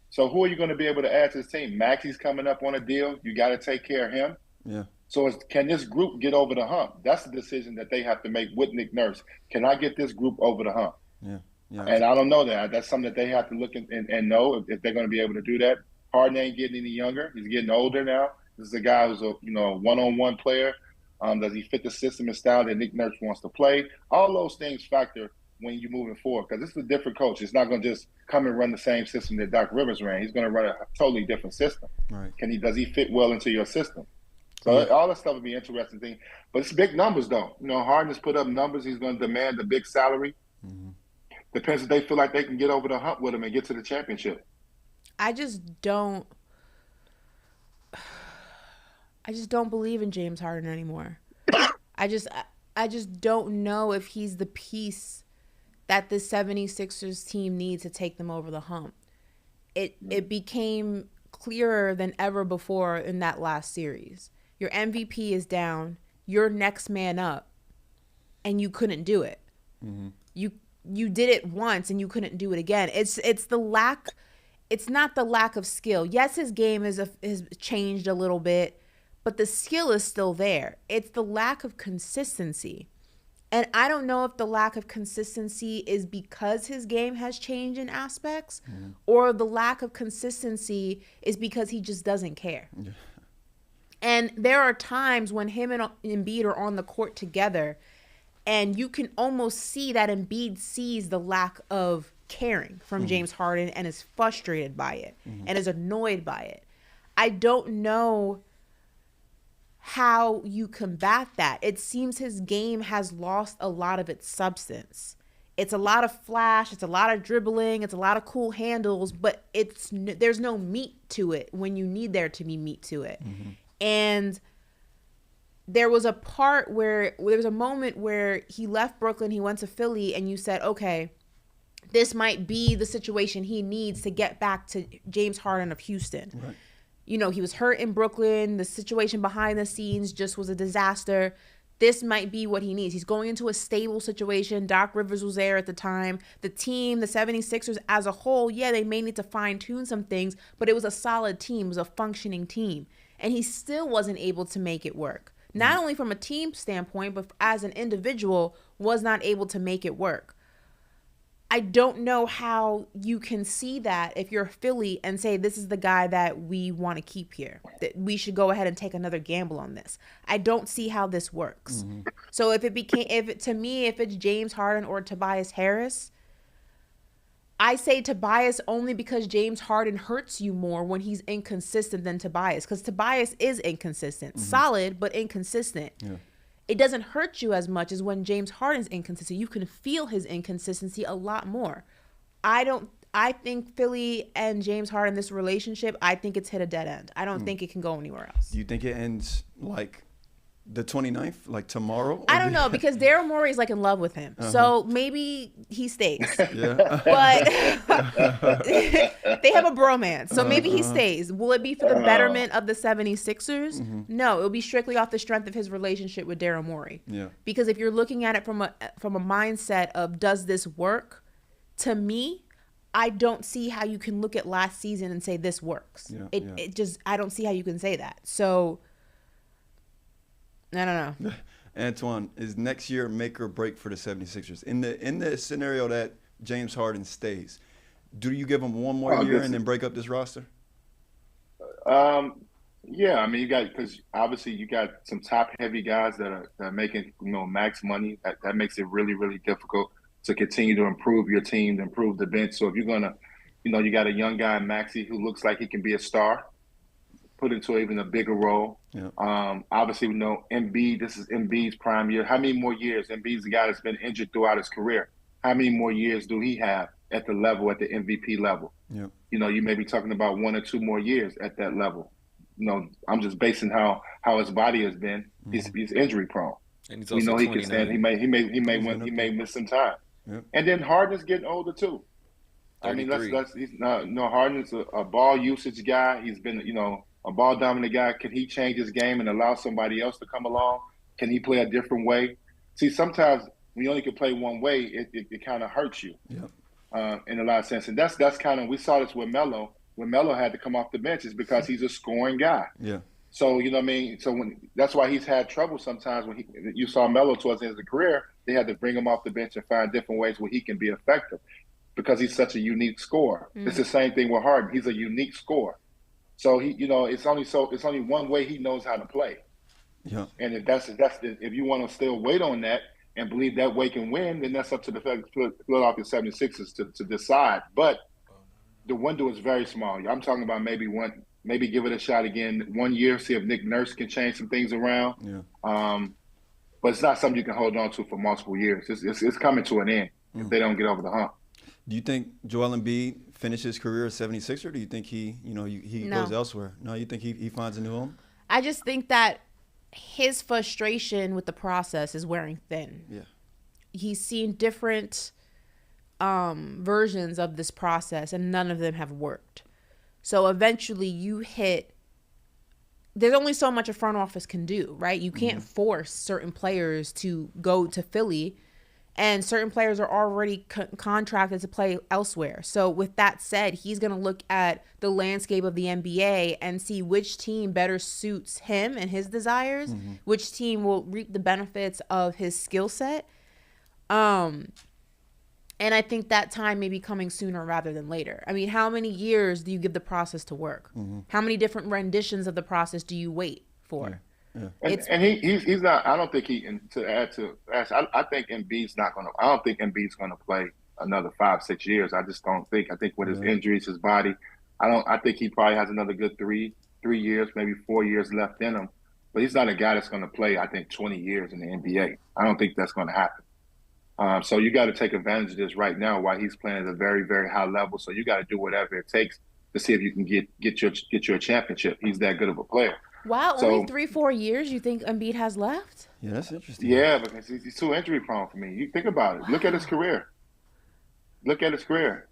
So who are you going to be able to add to this team? Maxey's coming up on a deal. You got to take care of him. Yeah. So can this group get over the hump? That's the decision that they have to make with Nick Nurse. Can I get this group over the hump? Yeah. And I don't know that. That's something that they have to look and know if they're going to be able to do that. Harden ain't getting any younger. He's getting older now. This is a guy who's a one-on-one player. Does he fit the system and style that Nick Nurse wants to play? All those things factor when you're moving forward because this is a different coach. It's not going to just come and run the same system that Doc Rivers ran. He's going to run a totally different system. Right. Does he fit well into your system? So all that stuff would be an interesting thing. But it's big numbers, though. Harden has put up numbers. He's going to demand a big salary. Mm-hmm. Depends if they feel like they can get over the hump with him and get to the championship. I just don't believe in James Harden anymore. I just don't know if he's the piece that the 76ers team needs to take them over the hump. it became clearer than ever before in that last series. Your MVP is down, you're next man up, and you couldn't do it. You did it once and you couldn't do it again. It's not the lack of skill. Yes, his game has changed a little bit, but the skill is still there. It's the lack of consistency. And I don't know if the lack of consistency is because his game has changed in aspects, or the lack of consistency is because he just doesn't care. Yeah. And there are times when him and Embiid are on the court together, and you can almost see that Embiid sees the lack of caring from James Harden and is frustrated by it and is annoyed by it. I don't know how you combat that. It seems his game has lost a lot of its substance. It's a lot of flash, it's a lot of dribbling, it's a lot of cool handles, but there's no meat to it when you need there to be meat to it. And there was a moment where he left Brooklyn, he went to Philly, and you said, okay, this might be the situation he needs to get back to James Harden of Houston. Right. You know, he was hurt in Brooklyn. The situation behind the scenes just was a disaster. This might be what he needs. He's going into a stable situation. Doc Rivers was there at the time. The team, the 76ers as a whole, yeah, they may need to fine-tune some things, but it was a solid team. It was a functioning team. And he still wasn't able to make it work. Not only from a team standpoint, but as an individual, was not able to make it work. I don't know how you can see that if you're Philly and say, this is the guy that we want to keep here, that we should go ahead and take another gamble on this. I don't see how this works. So if it's James Harden or Tobias Harris, I say Tobias only because James Harden hurts you more when he's inconsistent than Tobias, because Tobias is inconsistent, solid, but inconsistent. Yeah. It doesn't hurt you as much as when James Harden's inconsistent. You can feel his inconsistency a lot more. I think Philly and James Harden, this relationship, I think it's hit a dead end. I don't think it can go anywhere else. Do you think it ends like the 29th, like tomorrow? I don't know, because Daryl Morey is like in love with him. So maybe he stays. But they have a bromance. So maybe he stays. Will it be for the betterment of the 76ers? No, it'll be strictly off the strength of his relationship with Daryl Morey. Yeah. Because if you're looking at it from a mindset of, does this work? To me, I don't see how you can look at last season and say this works. I don't see how you can say that. So I don't know. Antoine, is next year make or break for the 76ers? In the scenario that James Harden stays, do you give him one more year and then break up this roster? Yeah, I mean, because obviously you got some top-heavy guys that are making, max money. That makes it really, really difficult to continue to improve your team, to improve the bench. So if you're going to, you got a young guy, Maxey, who looks like he can be a star, put into even a bigger role. Yeah. Obviously, we know Embiid, this is Embiid's prime year. How many more years? Embiid's a guy that's been injured throughout his career. How many more years do he have at the MVP level? Yeah. You may be talking about 1 or 2 more years at that level. I'm just basing how his body has been. He's injury prone. And he's also he can stand. He may miss some time. Yeah. And then Harden's getting older too. 33. I mean, Harden's a ball usage guy. He's been, a ball dominant guy. Can he change his game and allow somebody else to come along? Can he play a different way? See, sometimes when you only can play one way, it kind of hurts you. Yeah. In a lot of sense. And that's kind of, we saw this with Melo. When Melo had to come off the bench, is because he's a scoring guy. Yeah. So, you know what I mean? So that's why he's had trouble sometimes when you saw Melo towards the end of his career, they had to bring him off the bench and find different ways where he can be effective because he's such a unique scorer. It's the same thing with Harden. He's a unique scorer. So it's only one way he knows how to play. Yeah. And if you want to still wait on that and believe that way can win, then that's up to the Philadelphia 76ers to decide. But the window is very small. I'm talking about maybe give it a shot again 1 year, see if Nick Nurse can change some things around. Yeah. But it's not something you can hold on to for multiple years. It's coming to an end if they don't get over the hump. Do you think Joel Embiid finishes his career as 76er, or do you think he goes elsewhere? No, you think he finds a new home? I just think that his frustration with the process is wearing thin. Yeah. He's seen different versions of this process, and none of them have worked. So eventually there's only so much a front office can do, right? You can't force certain players to go to Philly, and certain players are already contracted to play elsewhere. So with that said, he's going to look at the landscape of the NBA and see which team better suits him and his desires, which team will reap the benefits of his skill set. And I think that time may be coming sooner rather than later. I mean, how many years do you give the process to work? How many different renditions of the process do you wait for? And he's not. I don't think he. And to add to Ash, I think Embiid's not going to. I don't think Embiid's going to play another 5-6 years. I just don't think. I think with his injuries, his body, I think he probably has another good three years, maybe 4 years left in him. But he's not a guy that's going to play, I think, 20 years in the NBA. I don't think that's going to happen. So you got to take advantage of this right now while he's playing at a very, very high level. So you got to do whatever it takes to see if you can get you a championship. He's that good of a player. Wow, only 3-4 years you think Embiid has left? Yeah, that's interesting. Yeah, because he's too injury prone for me. You think about it. Look at his career. Look at his career,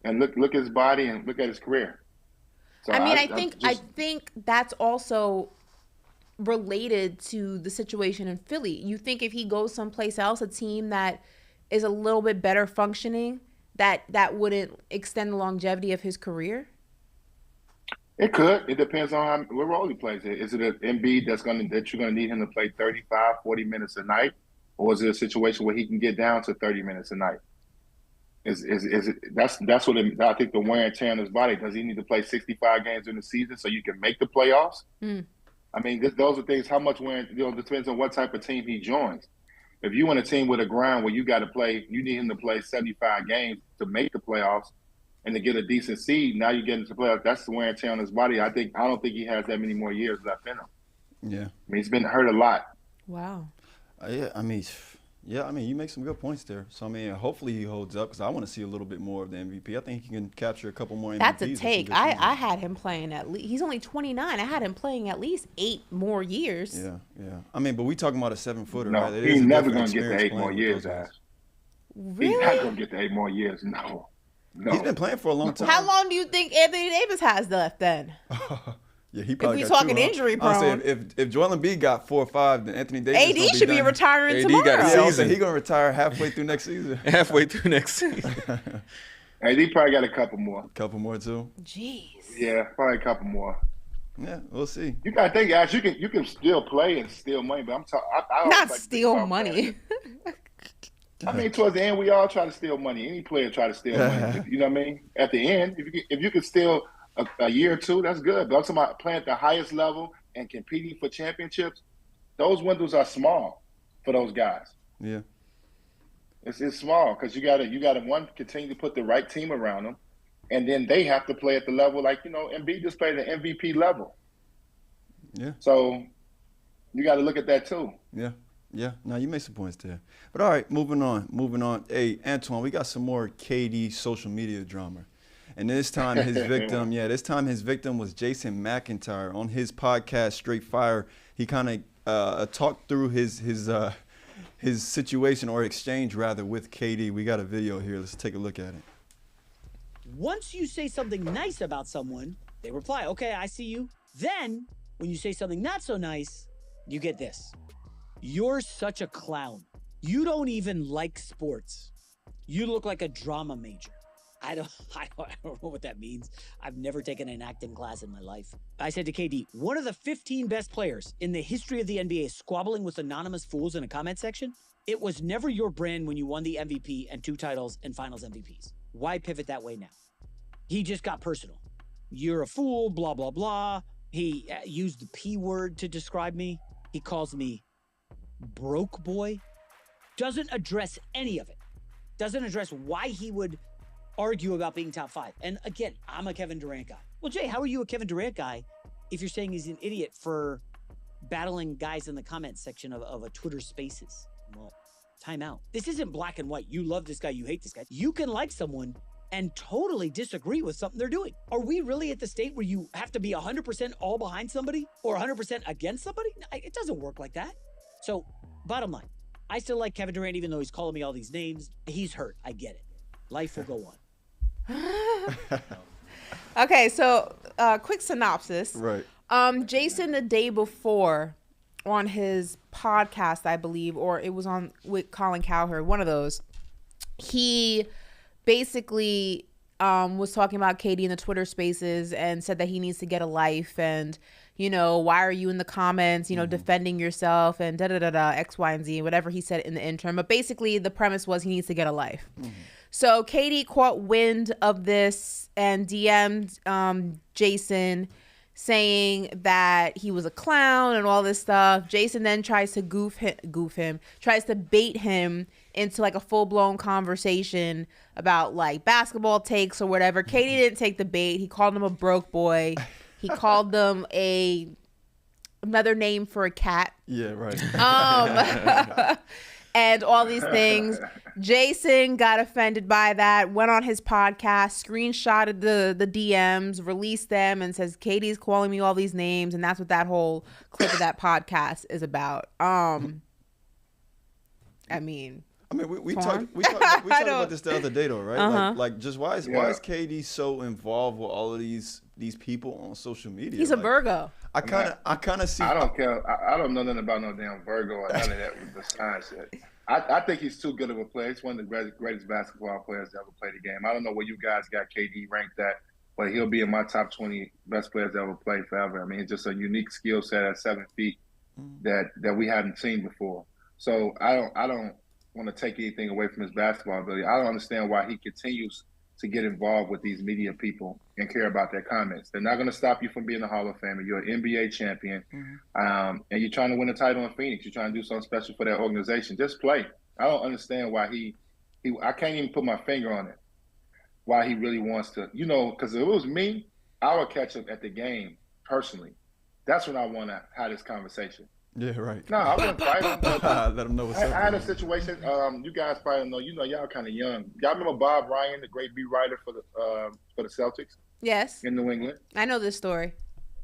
and look at his body, and look at his career. So I think that's also related to the situation in Philly. You think if he goes someplace else, a team that is a little bit better functioning, that wouldn't extend the longevity of his career? It could. It depends on what role he plays. Is it an Embiid that you're going to need him to play 35, 40 minutes a night, or is it a situation where he can get down to 30 minutes a night? Is it that's what I think the wear and tear on his body. Does he need to play 65 games in the season so you can make the playoffs? I mean, those are things. How much wear? Depends on what type of team he joins. If you want a team with a grind where you need him to play 75 games to make the playoffs. And to get a decent seed, now you get into playoffs. That's the wear and tear on his body. I don't think he has that many more years left in him. Yeah, I mean he's been hurt a lot. Wow. I mean, you make some good points there. So I mean, hopefully he holds up because I want to see a little bit more of the MVP. I think he can capture a couple more MVPs. That's a take. I had him playing at least. He's only 29. I had him playing at least 8 more years. Yeah. I mean, but we talking about a 7-footer. No, right? He's never gonna get the 8 more years, Ash. Really? He's not gonna get the 8 more years. No. He's been playing for a long time. How long do you think Anthony Davis has left then? Yeah, he probably if got we're talking injury prone. I say if Joel Embiid got 4 or 5, then Anthony Davis AD should be retiring tomorrow. Got a season. He's gonna retire halfway through next season. AD probably got a couple more. Couple more too. Jeez. Yeah, probably a couple more. Yeah, we'll see. You gotta think, Ash. You can still play and steal money, but I'm talking. Not steal money. I mean, towards the end, we all try to steal money. Any player try to steal money. You know what I mean? At the end, if you can steal a year or two, that's good. But I'm talking about playing at the highest level and competing for championships. Those windows are small for those guys. Yeah, it's small because you gotta one continue to put the right team around them, and then they have to play at the level like Embiid just played at the MVP level. Yeah. So you got to look at that too. Yeah, no, you make some points there. But all right, moving on. Hey, Antoine, we got some more KD social media drama. And this time his victim was Jason McIntyre. On his podcast, Straight Fire, he kind of talked through his situation or exchange, rather, with KD. We got a video here. Let's take a look at it. Once you say something nice about someone, they reply, okay, I see you. Then, when you say something not so nice, you get this. You're such a clown. You don't even like sports. You look like a drama major. I don't know what that means. I've never taken an acting class in my life. I said to KD, one of the 15 best players in the history of the NBA squabbling with anonymous fools in a comment section? It was never your brand when you won the MVP and 2 titles and finals MVPs. Why pivot that way now? He just got personal. You're a fool, blah, blah, blah. He used the P word to describe me. He calls me broke boy. Doesn't address any of it. Doesn't address why he would argue about being top 5. And again, I'm a Kevin Durant guy. Well, Jay, how are you a Kevin Durant guy if you're saying he's an idiot for battling guys in the comment section of a Twitter Spaces? Well, time out. This isn't black and white. You love this guy, you hate this guy. You can like someone and totally disagree with something they're doing. Are we really at the state where you have to be 100% all behind somebody or 100% against somebody? It doesn't work like that. So, bottom line, I still like Kevin Durant even though he's calling me all these names. He's hurt. I get it. Life will go on. Okay, so quick synopsis. Right. Jason, the day before on his podcast, I believe, or it was on with Colin Cowherd, one of those, he basically was talking about KD in the Twitter spaces and said that he needs to get a life and, you know, why are you in the comments, you know, defending yourself and da-da-da-da, X, Y, and Z, whatever he said in the interim. But basically the premise was he needs to get a life. So KD caught wind of this and DM'd Jason saying that he was a clown and all this stuff. Jason then tries to tries to bait him into like a full-blown conversation about like basketball takes or whatever. KD didn't take the bait. He called him a broke boy. He called them another name for a cat. Yeah, right. And all these things. Jason got offended by that, went on his podcast, screenshotted the DMs, released them, and says, KD's calling me all these names. And that's what that whole clip of that podcast is about. I mean, we talked about this the other day, though, right? Like just why is KD so involved with all of these people on social media? He's a Virgo. I kind of see. I don't care. I don't know nothing about no damn Virgo or none of that with the science shit. I think he's too good of a player. He's one of the greatest basketball players to ever play the game. I don't know where you guys got KD ranked at, but he'll be in my top 20 best players to ever play forever. I mean, it's just a unique skill set at 7 feet that we haven't seen before. So I don't want to take anything away from his basketball ability. I don't understand why he continues to get involved with these media people and care about their comments. They're not going to stop you from being a Hall of Famer. You're an NBA champion, and you're trying to win a title in Phoenix. You're trying to do something special for that organization. Just play. I don't understand why he I can't even put my finger on it, why he really wants to, you know, because if it was me, I would catch him at the game personally. That's when I want to have this conversation. Yeah, right. No, I wouldn't fight him. Let him know what's up. I had a situation. You guys probably know. You know, y'all kind of young. Y'all remember Bob Ryan, the great beat writer for the Celtics? Yes. In New England. I know this story.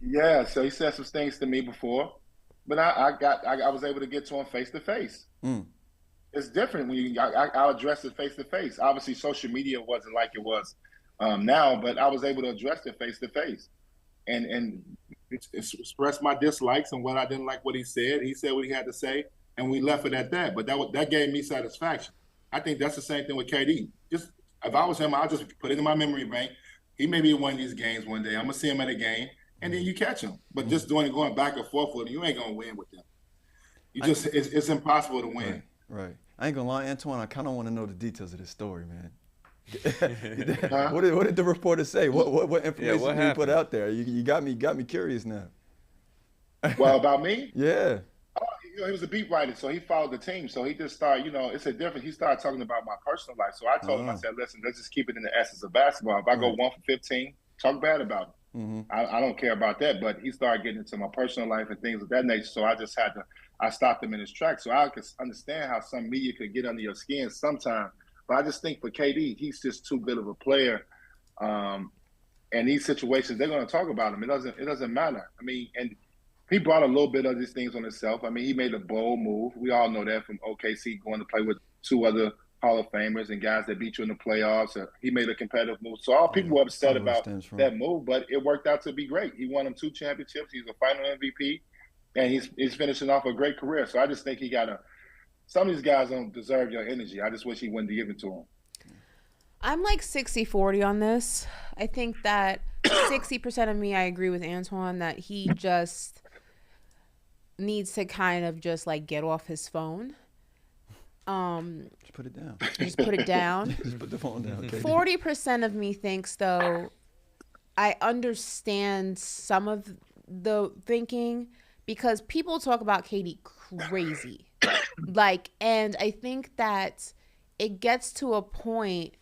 Yeah. So he said some things to me before, but I was able to get to him face to face. It's different when I'll address it face to face. Obviously, social media wasn't like it was now, but I was able to address it face to face, and express my dislikes and what I didn't like what he said. He said what he had to say, and we left it at that. But that gave me satisfaction. I think that's the same thing with KD. Just if I was him, I'll just put it in my memory bank. He may be in one of these games one day. I'm gonna see him at a game, and then you catch him. But just going back and forth with him, you ain't gonna win with them. It's impossible to win. Right. I ain't gonna lie, Antoine. I kind of want to know the details of this story, man. What did the reporter say? What information did you put out there? You got me curious now. Well, about me? Yeah. You know, he was a beat writer, so he followed the team. So he just started, you know, it's a different. He started talking about my personal life. So I told him, I said, listen, let's just keep it in the essence of basketball. If I go 1 for 15, talk bad about him. I don't care about that. But he started getting into my personal life and things of that nature. So I stopped him in his tracks. So I could understand how some media could get under your skin sometimes. But I just think for KD, he's just too good of a player. And these situations, they're going to talk about him. It doesn't matter. I mean, and he brought a little bit of these things on himself. I mean, he made a bold move. We all know that from OKC, going to play with 2 other Hall of Famers and guys that beat you in the playoffs. He made a competitive move. So all people were upset about that move, but it worked out to be great. He won them 2 championships. He's a final MVP, and he's finishing off a great career. So I just think some of these guys don't deserve your energy. I just wish he wouldn't give it to them. I'm like 60-40 on this. I think that 60% of me, I agree with Antoine that he just needs to kind of just like get off his phone. Just put it down. Just put it down. Just put the phone down. Okay. 40% of me thinks, though, I understand some of the thinking because people talk about KD crazy. And I think that it gets to a point,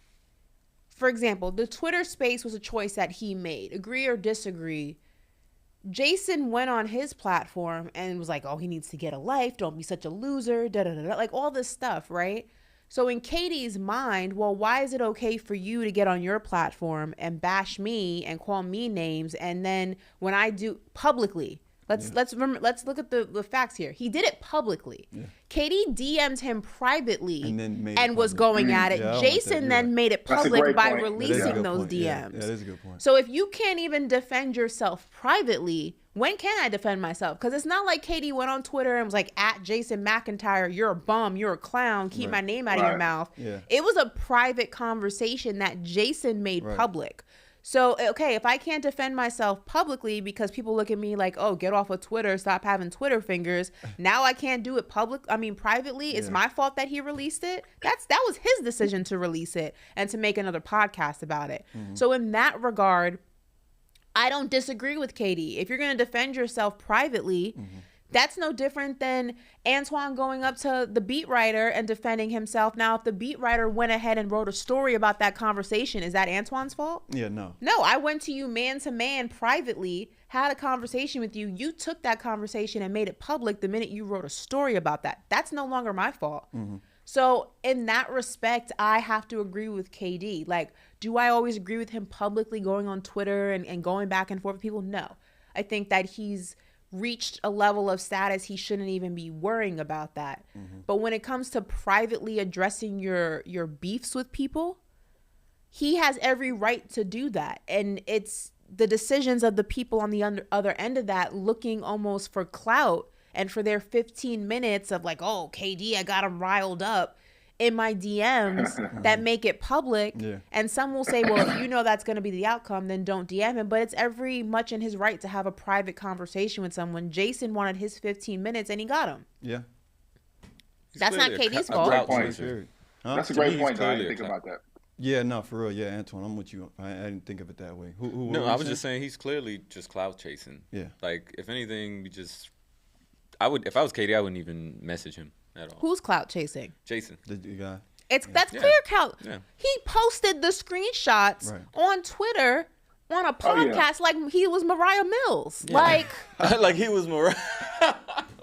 for example, the Twitter space was a choice that he made. Agree or disagree, Jason went on his platform and was like, oh, he needs to get a life. Don't be such a loser. Da-da-da-da. Like all this stuff, right? So in KD's mind, well, why is it okay for you to get on your platform and bash me and call me names? And then when I do publicly, Let's look at the facts here. He did it publicly. Yeah. KD DM'd him privately and was going at it. Yeah, Jason then made it public by releasing those DMs. Yeah, that is a good point. So if you can't even defend yourself privately, when can I defend myself? Because it's not like KD went on Twitter and was like, at Jason McIntyre, you're a bum, you're a clown, keep my name out of your mouth. Yeah. It was a private conversation that Jason made public. So, okay, if I can't defend myself publicly because people look at me like, oh, get off of Twitter, stop having Twitter fingers. Now I can't do it privately. It's my fault that he released it. That was his decision to release it and to make another podcast about it. Mm-hmm. So in that regard, I don't disagree with KD. If you're going to defend yourself privately, that's no different than Antoine going up to the beat writer and defending himself. Now, if the beat writer went ahead and wrote a story about that conversation, is that Antoine's fault? Yeah, no. No, I went to you man to man privately, had a conversation with you. You took that conversation and made it public the minute you wrote a story about that. That's no longer my fault. Mm-hmm. So in that respect, I have to agree with KD. Like, do I always agree with him publicly going on Twitter and going back and forth with people? No. I think that he's reached a level of status he shouldn't even be worrying about that. Mm-hmm. But when it comes to privately addressing your beefs with people, he has every right to do that. And it's the decisions of the people on the other end of that looking almost for clout and for their 15 minutes of like, oh, KD, I got him riled up in my DMs that make it public. Yeah. And some will say, well, if you know that's going to be the outcome, then don't DM him. But it's every much in his right to have a private conversation with someone. Jason wanted his 15 minutes and he got him. Yeah. That's not KD's fault. That's a great point. I didn't think about that. Yeah, no, for real. Yeah, Antoine, I'm with you. I didn't think of it that way. No, I was just saying he's clearly just clout chasing. Yeah. Like, if anything, if I was KD, I wouldn't even message him at all. Who's clout chasing? Jason. The guy. That's clear clout. Yeah. He posted the screenshots on Twitter on a podcast like he was Mariah Mills. Yeah. Like he was Mariah.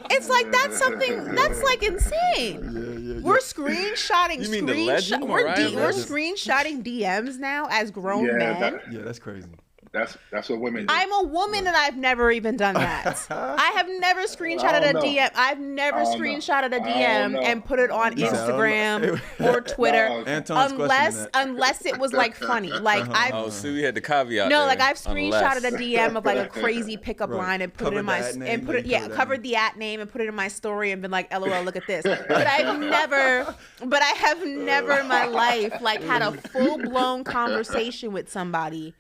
It's like that's like insane. We're screenshotting. You mean the legend, we're screenshotting DMs now as grown men. That's crazy. That's what women do. I'm a woman and I've never even done that. I have never screenshotted a DM. I've never screenshotted a DM and put it on Instagram or Twitter unless it was like funny. Like so we had the caveat. No, like I've screenshotted a DM of like a crazy pickup line and put it in my covered the at name and put it in my story and been like, LOL, look at this. But I have never in my life like had a full-blown conversation with somebody.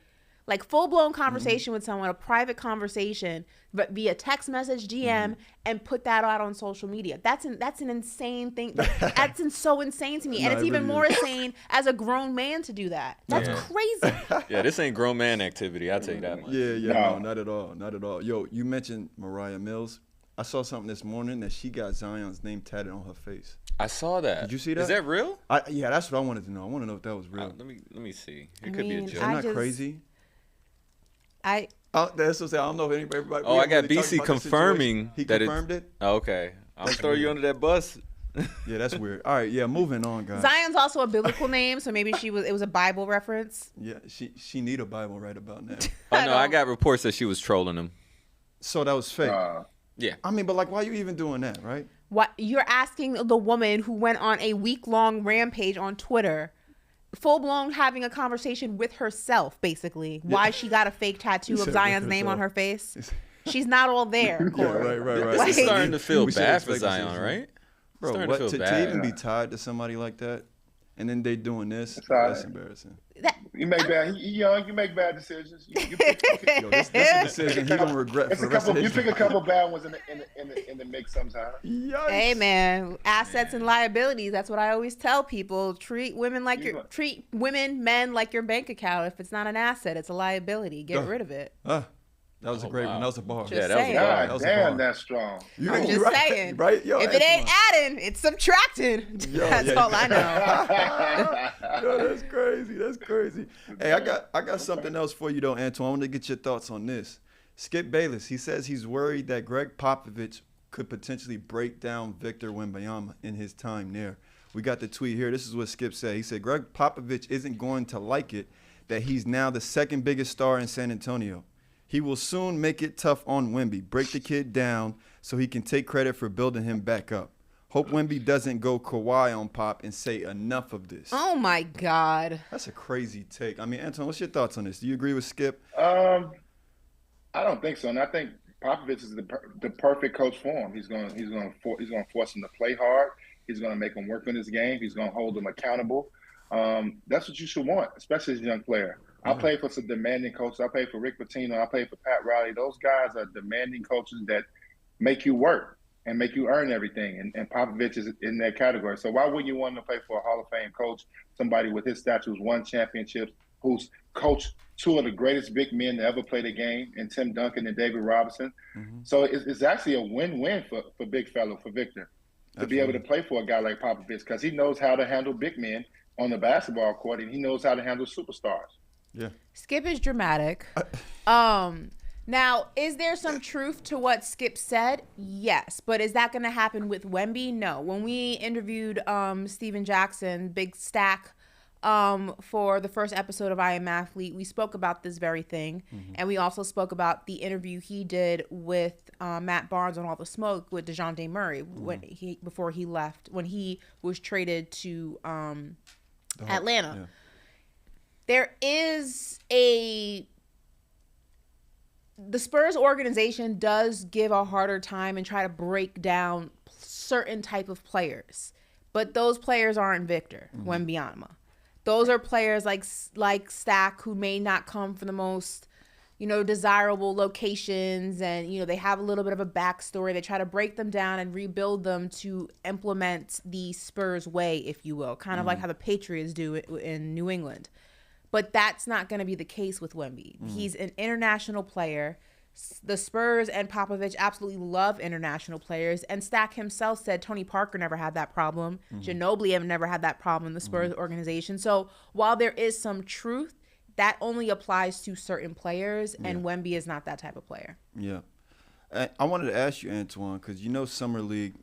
Like full-blown conversation with someone, a private conversation, but via text message, DM, and put that out on social media. That's an insane thing. That's so insane to me. And it's even more insane as a grown man to do that. That's crazy. Yeah, this ain't grown man activity. I'll tell you that much. No, not at all. Not at all. Yo, you mentioned Mariah Mills. I saw something this morning that she got Zion's name tatted on her face. I saw that. Did you see that? Is that real? Yeah, that's what I wanted to know. I want to know if that was real. Let me see. It could be a joke. Isn't that crazy? That's what I don't know if everybody. Oh, I got BC confirming he confirmed it. Oh, okay, I'm gonna throw you under that bus. Yeah, that's weird. All right, yeah, moving on, guys. Zion's also a biblical name, so maybe it was a Bible reference. Yeah, she need a Bible right about now. Oh no, I got reports that she was trolling him. So that was fake. Yeah. I mean, but like, why are you even doing that, right? What you're asking the woman who went on a week-long rampage on Twitter, full-blown having a conversation with herself, basically, why she got a fake tattoo of Zion's name on her face. She's not all there, Corey. Right. Like, it's starting to feel bad for Zion, right? Bro, what, to even be tied to somebody like that, and then they doing this, that's embarrassing. You make bad. You young. You make bad decisions. You pick, that's a decision he gonna regret for the rest of his life. You pick a couple bad ones in the mix sometimes. Yikes. Hey man, assets and liabilities. That's what I always tell people. Treat men like your bank account. If it's not an asset, it's a liability. Get rid of it. That was a great one. That was a bar. Just saying. That was a bar. Damn, that's strong. I'm just saying. Right? Yo, if it ain't adding, it's subtracting. That's all I know. Yo, that's crazy. That's crazy. Hey, I got something else for you though, Antoine. I want to get your thoughts on this. Skip Bayless, he says he's worried that Greg Popovich could potentially break down Victor Wembanyama in his time there. We got the tweet here. This is what Skip said. He said Greg Popovich isn't going to like it that he's now the second biggest star in San Antonio. He will soon make it tough on Wemby. Break the kid down so he can take credit for building him back up. Hope Wemby doesn't go Kawhi on Pop and say enough of this. Oh, my God. That's a crazy take. I mean, Antoine, what's your thoughts on this? Do you agree with Skip? I don't think so, and I think Popovich is the perfect coach for him. He's going to force him to play hard. He's going to make him work on his game. He's going to hold him accountable. That's what you should want, especially as a young player. I played for some demanding coaches. I played for Rick Pitino. I played for Pat Riley. Those guys are demanding coaches that make you work and make you earn everything. And Popovich is in that category. So why wouldn't you want to play for a Hall of Fame coach, somebody with his stature who's won championships, who's coached two of the greatest big men to ever play the game, and Tim Duncan and David Robinson. So it's actually a win-win for big fella, for Victor, to be able to play for a guy like Popovich, because he knows how to handle big men on the basketball court, and he knows how to handle superstars. Yeah. Skip is dramatic. Now, is there some truth to what Skip said? Yes. But is that going to happen with Wemby? No. When we interviewed DeSean Jackson, Big Stack, for the first episode of I Am Athlete, we spoke about this very thing. And we also spoke about the interview he did with Matt Barnes on All the Smoke with DeJounte Murray before he left, when he was traded to Atlanta. Yeah. There is the Spurs organization does give a harder time and try to break down certain type of players, but those players aren't Victor Wembanyama. Those are players like Stack, who may not come from the most, desirable locations, and they have a little bit of a backstory. They try to break them down and rebuild them to implement the Spurs way, if you will, kind of like how the Patriots do it in New England. But that's not going to be the case with Wemby. He's an international player. The Spurs and Popovich absolutely love international players. And Stack himself said Tony Parker never had that problem. Ginobili have never had that problem in the Spurs organization. So while there is some truth, that only applies to certain players, and Wemby is not that type of player. Yeah. I wanted to ask you, Antoine, because Summer League,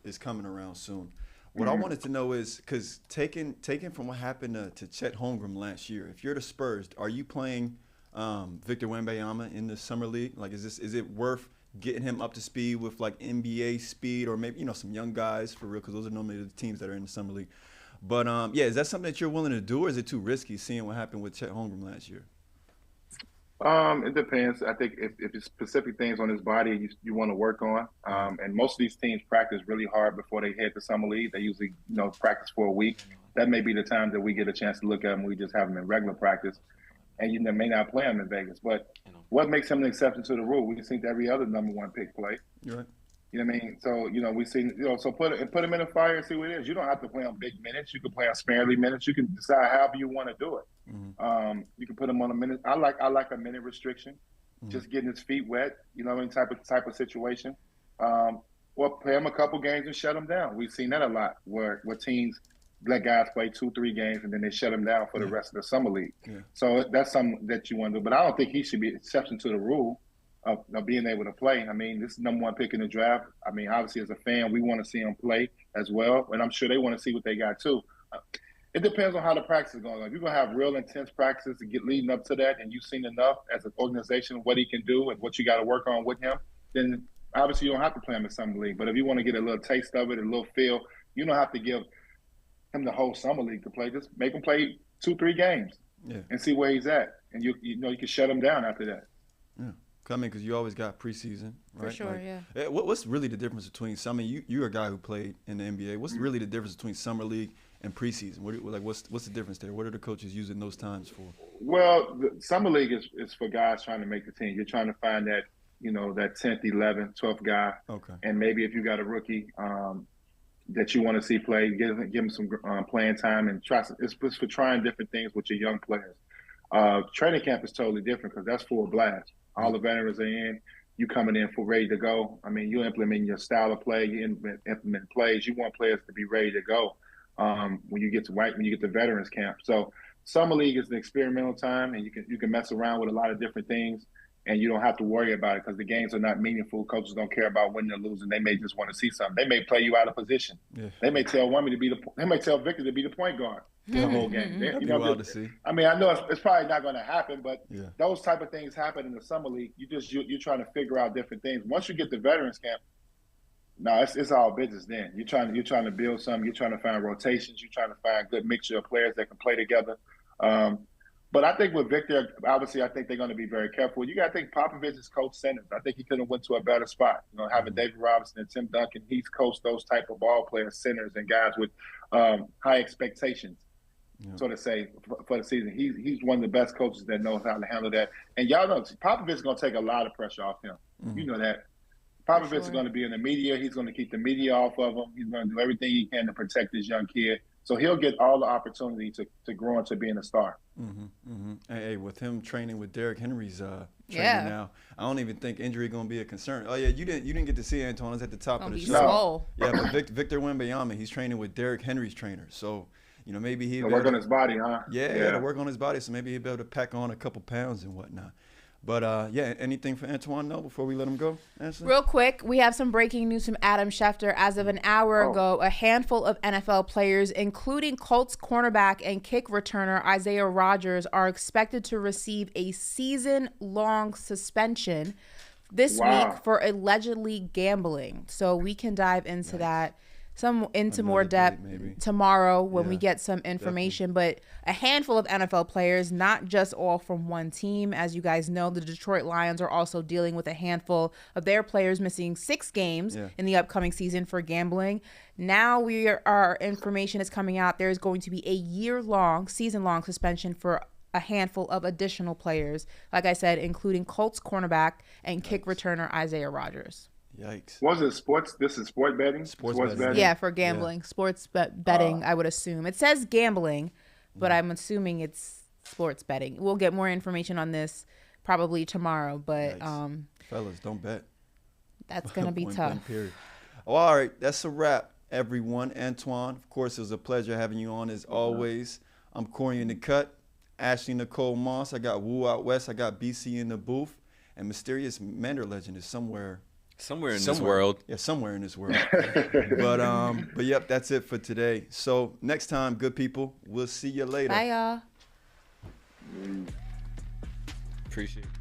is coming around soon. What I wanted to know is, because taking from what happened to Chet Holmgren last year, if you're the Spurs, are you playing Victor Wembanyama in the Summer League? Like, is it worth getting him up to speed with like NBA speed, or maybe some young guys for real, because those are normally the teams that are in the Summer League. But is that something that you're willing to do, or is it too risky seeing what happened with Chet Holmgren last year? It depends. I think if it's specific things on his body you want to work on, and most of these teams practice really hard before they head to Summer League. They usually, practice for a week. That may be the time that we get a chance to look at him. We just have him in regular practice, and you may not play him in Vegas. But what makes him an exception to the rule? We've seen every other number one pick play. You're right. You know what I mean? So, we've seen, so put him in the fire and see what it is. You don't have to play on big minutes. You can play on sparingly minutes. You can decide however you want to do it. You can put him on a minute. I like a minute restriction, just getting his feet wet, type of situation. Or play him a couple games and shut him down. We've seen that a lot where teams let guys play 2-3 games and then they shut him down for the rest of the Summer League. So that's something that you want to do. But I don't think he should be an exception to the rule of being able to play. I mean, this is number one pick in the draft. I mean, obviously as a fan, we want to see him play as well. And I'm sure they want to see what they got too. It depends on how the practice is going. If you're going to have real intense practices to get leading up to that, and you've seen enough as an organization what he can do and what you got to work on with him, then obviously you don't have to play him in Summer League. But if you want to get a little taste of it, a little feel, you don't have to give him the whole Summer League to play. Just make him play 2-3 games and see where he's at. And you can shut him down after that. Yeah. Because you always got preseason, right? For sure, yeah. What's really the difference between you're a guy who played in the NBA. What's really the difference between Summer League and preseason? What's the difference there? What are the coaches using those times for? Well, the Summer League is for guys trying to make the team. You're trying to find that, that 10th, 11th, 12th guy. Okay. And maybe if you got a rookie that you want to see play, give him some playing time and it's for trying different things with your young players. Training camp is totally different because that's full blast. All the veterans are in. You coming in for ready to go. I mean, you implement your style of play. You implement plays. You want players to be ready to go when you get to veterans camp. So Summer League is an experimental time, and you can mess around with a lot of different things, and you don't have to worry about it because the games are not meaningful. Coaches don't care about winning or losing. They may just want to see something. They may play you out of position. Yeah. They may tell Victor to be the point guard. the whole game. That'd be wild to see. I mean, I know it's probably not going to happen, but Yeah. those type of things happen in the summer league. You're trying to figure out different things. Once you get to veterans camp, no, it's all business then. You're trying to build something. You're trying to find rotations. You're trying to find a good mixture of players that can play together. But I think with Victor, obviously, I think they're going to be very careful. You got to think Popovich is coach centers. I think he could have went to a better spot. You know, having David Robinson and Tim Duncan, he's coached those type of ball players, centers, and guys with high expectations, so to say, for the season. He's one of the best coaches that knows how to handle that. And y'all know Popovich is going to take a lot of pressure off him. You know that. Popovich is going to be in the media. He's going to keep the media off of him. He's going to do everything he can to protect this young kid. So he'll get all the opportunity to grow into being a star. Hey, with him training with Derrick Henry's training now, I don't even think injury going to be a concern. Oh yeah, you didn't get to see Antoine. It's at the top of the show. Swole. Yeah, but Victor Wembanyama, he's training with Derrick Henry's trainer. So maybe he'll work on his body, huh? Yeah, to work on his body. So maybe he'll be able to pack on a couple pounds and whatnot. But, anything for Antoine, though, before we let him go? Ashley? Real quick, we have some breaking news from Adam Schefter. As of an hour ago, a handful of NFL players, including Colts cornerback and kick returner Isaiah Rodgers, are expected to receive a season-long suspension this week for allegedly gambling. So we can dive into that. Into more depth tomorrow when we get some information. But a handful of NFL players, not just all from one team. As you guys know, the Detroit Lions are also dealing with a handful of their players missing 6 games in the upcoming season for gambling. Now our information is coming out. There's going to be a season-long suspension for a handful of additional players. Like I said, including Colts cornerback and kick returner Isaiah Rodgers. Yikes. Was it sports? This is sport betting? Sports betting. Yeah, for gambling. Sports betting, I would assume. It says gambling, but I'm assuming it's sports betting. We'll get more information on this probably tomorrow, but fellas, don't bet. That's going to be tough. Period. Oh, all right, that's a wrap, everyone. Antoine, of course, it was a pleasure having you on as always. I'm Corey in the cut. Ashley Nicole Moss. I got Woo out west. I got BC in the booth. And Mysterious Mander Legend is somewhere in this world. Yeah, somewhere in this world. But yep, that's it for today. So next time, good people, we'll see you later. Bye, y'all. Appreciate it.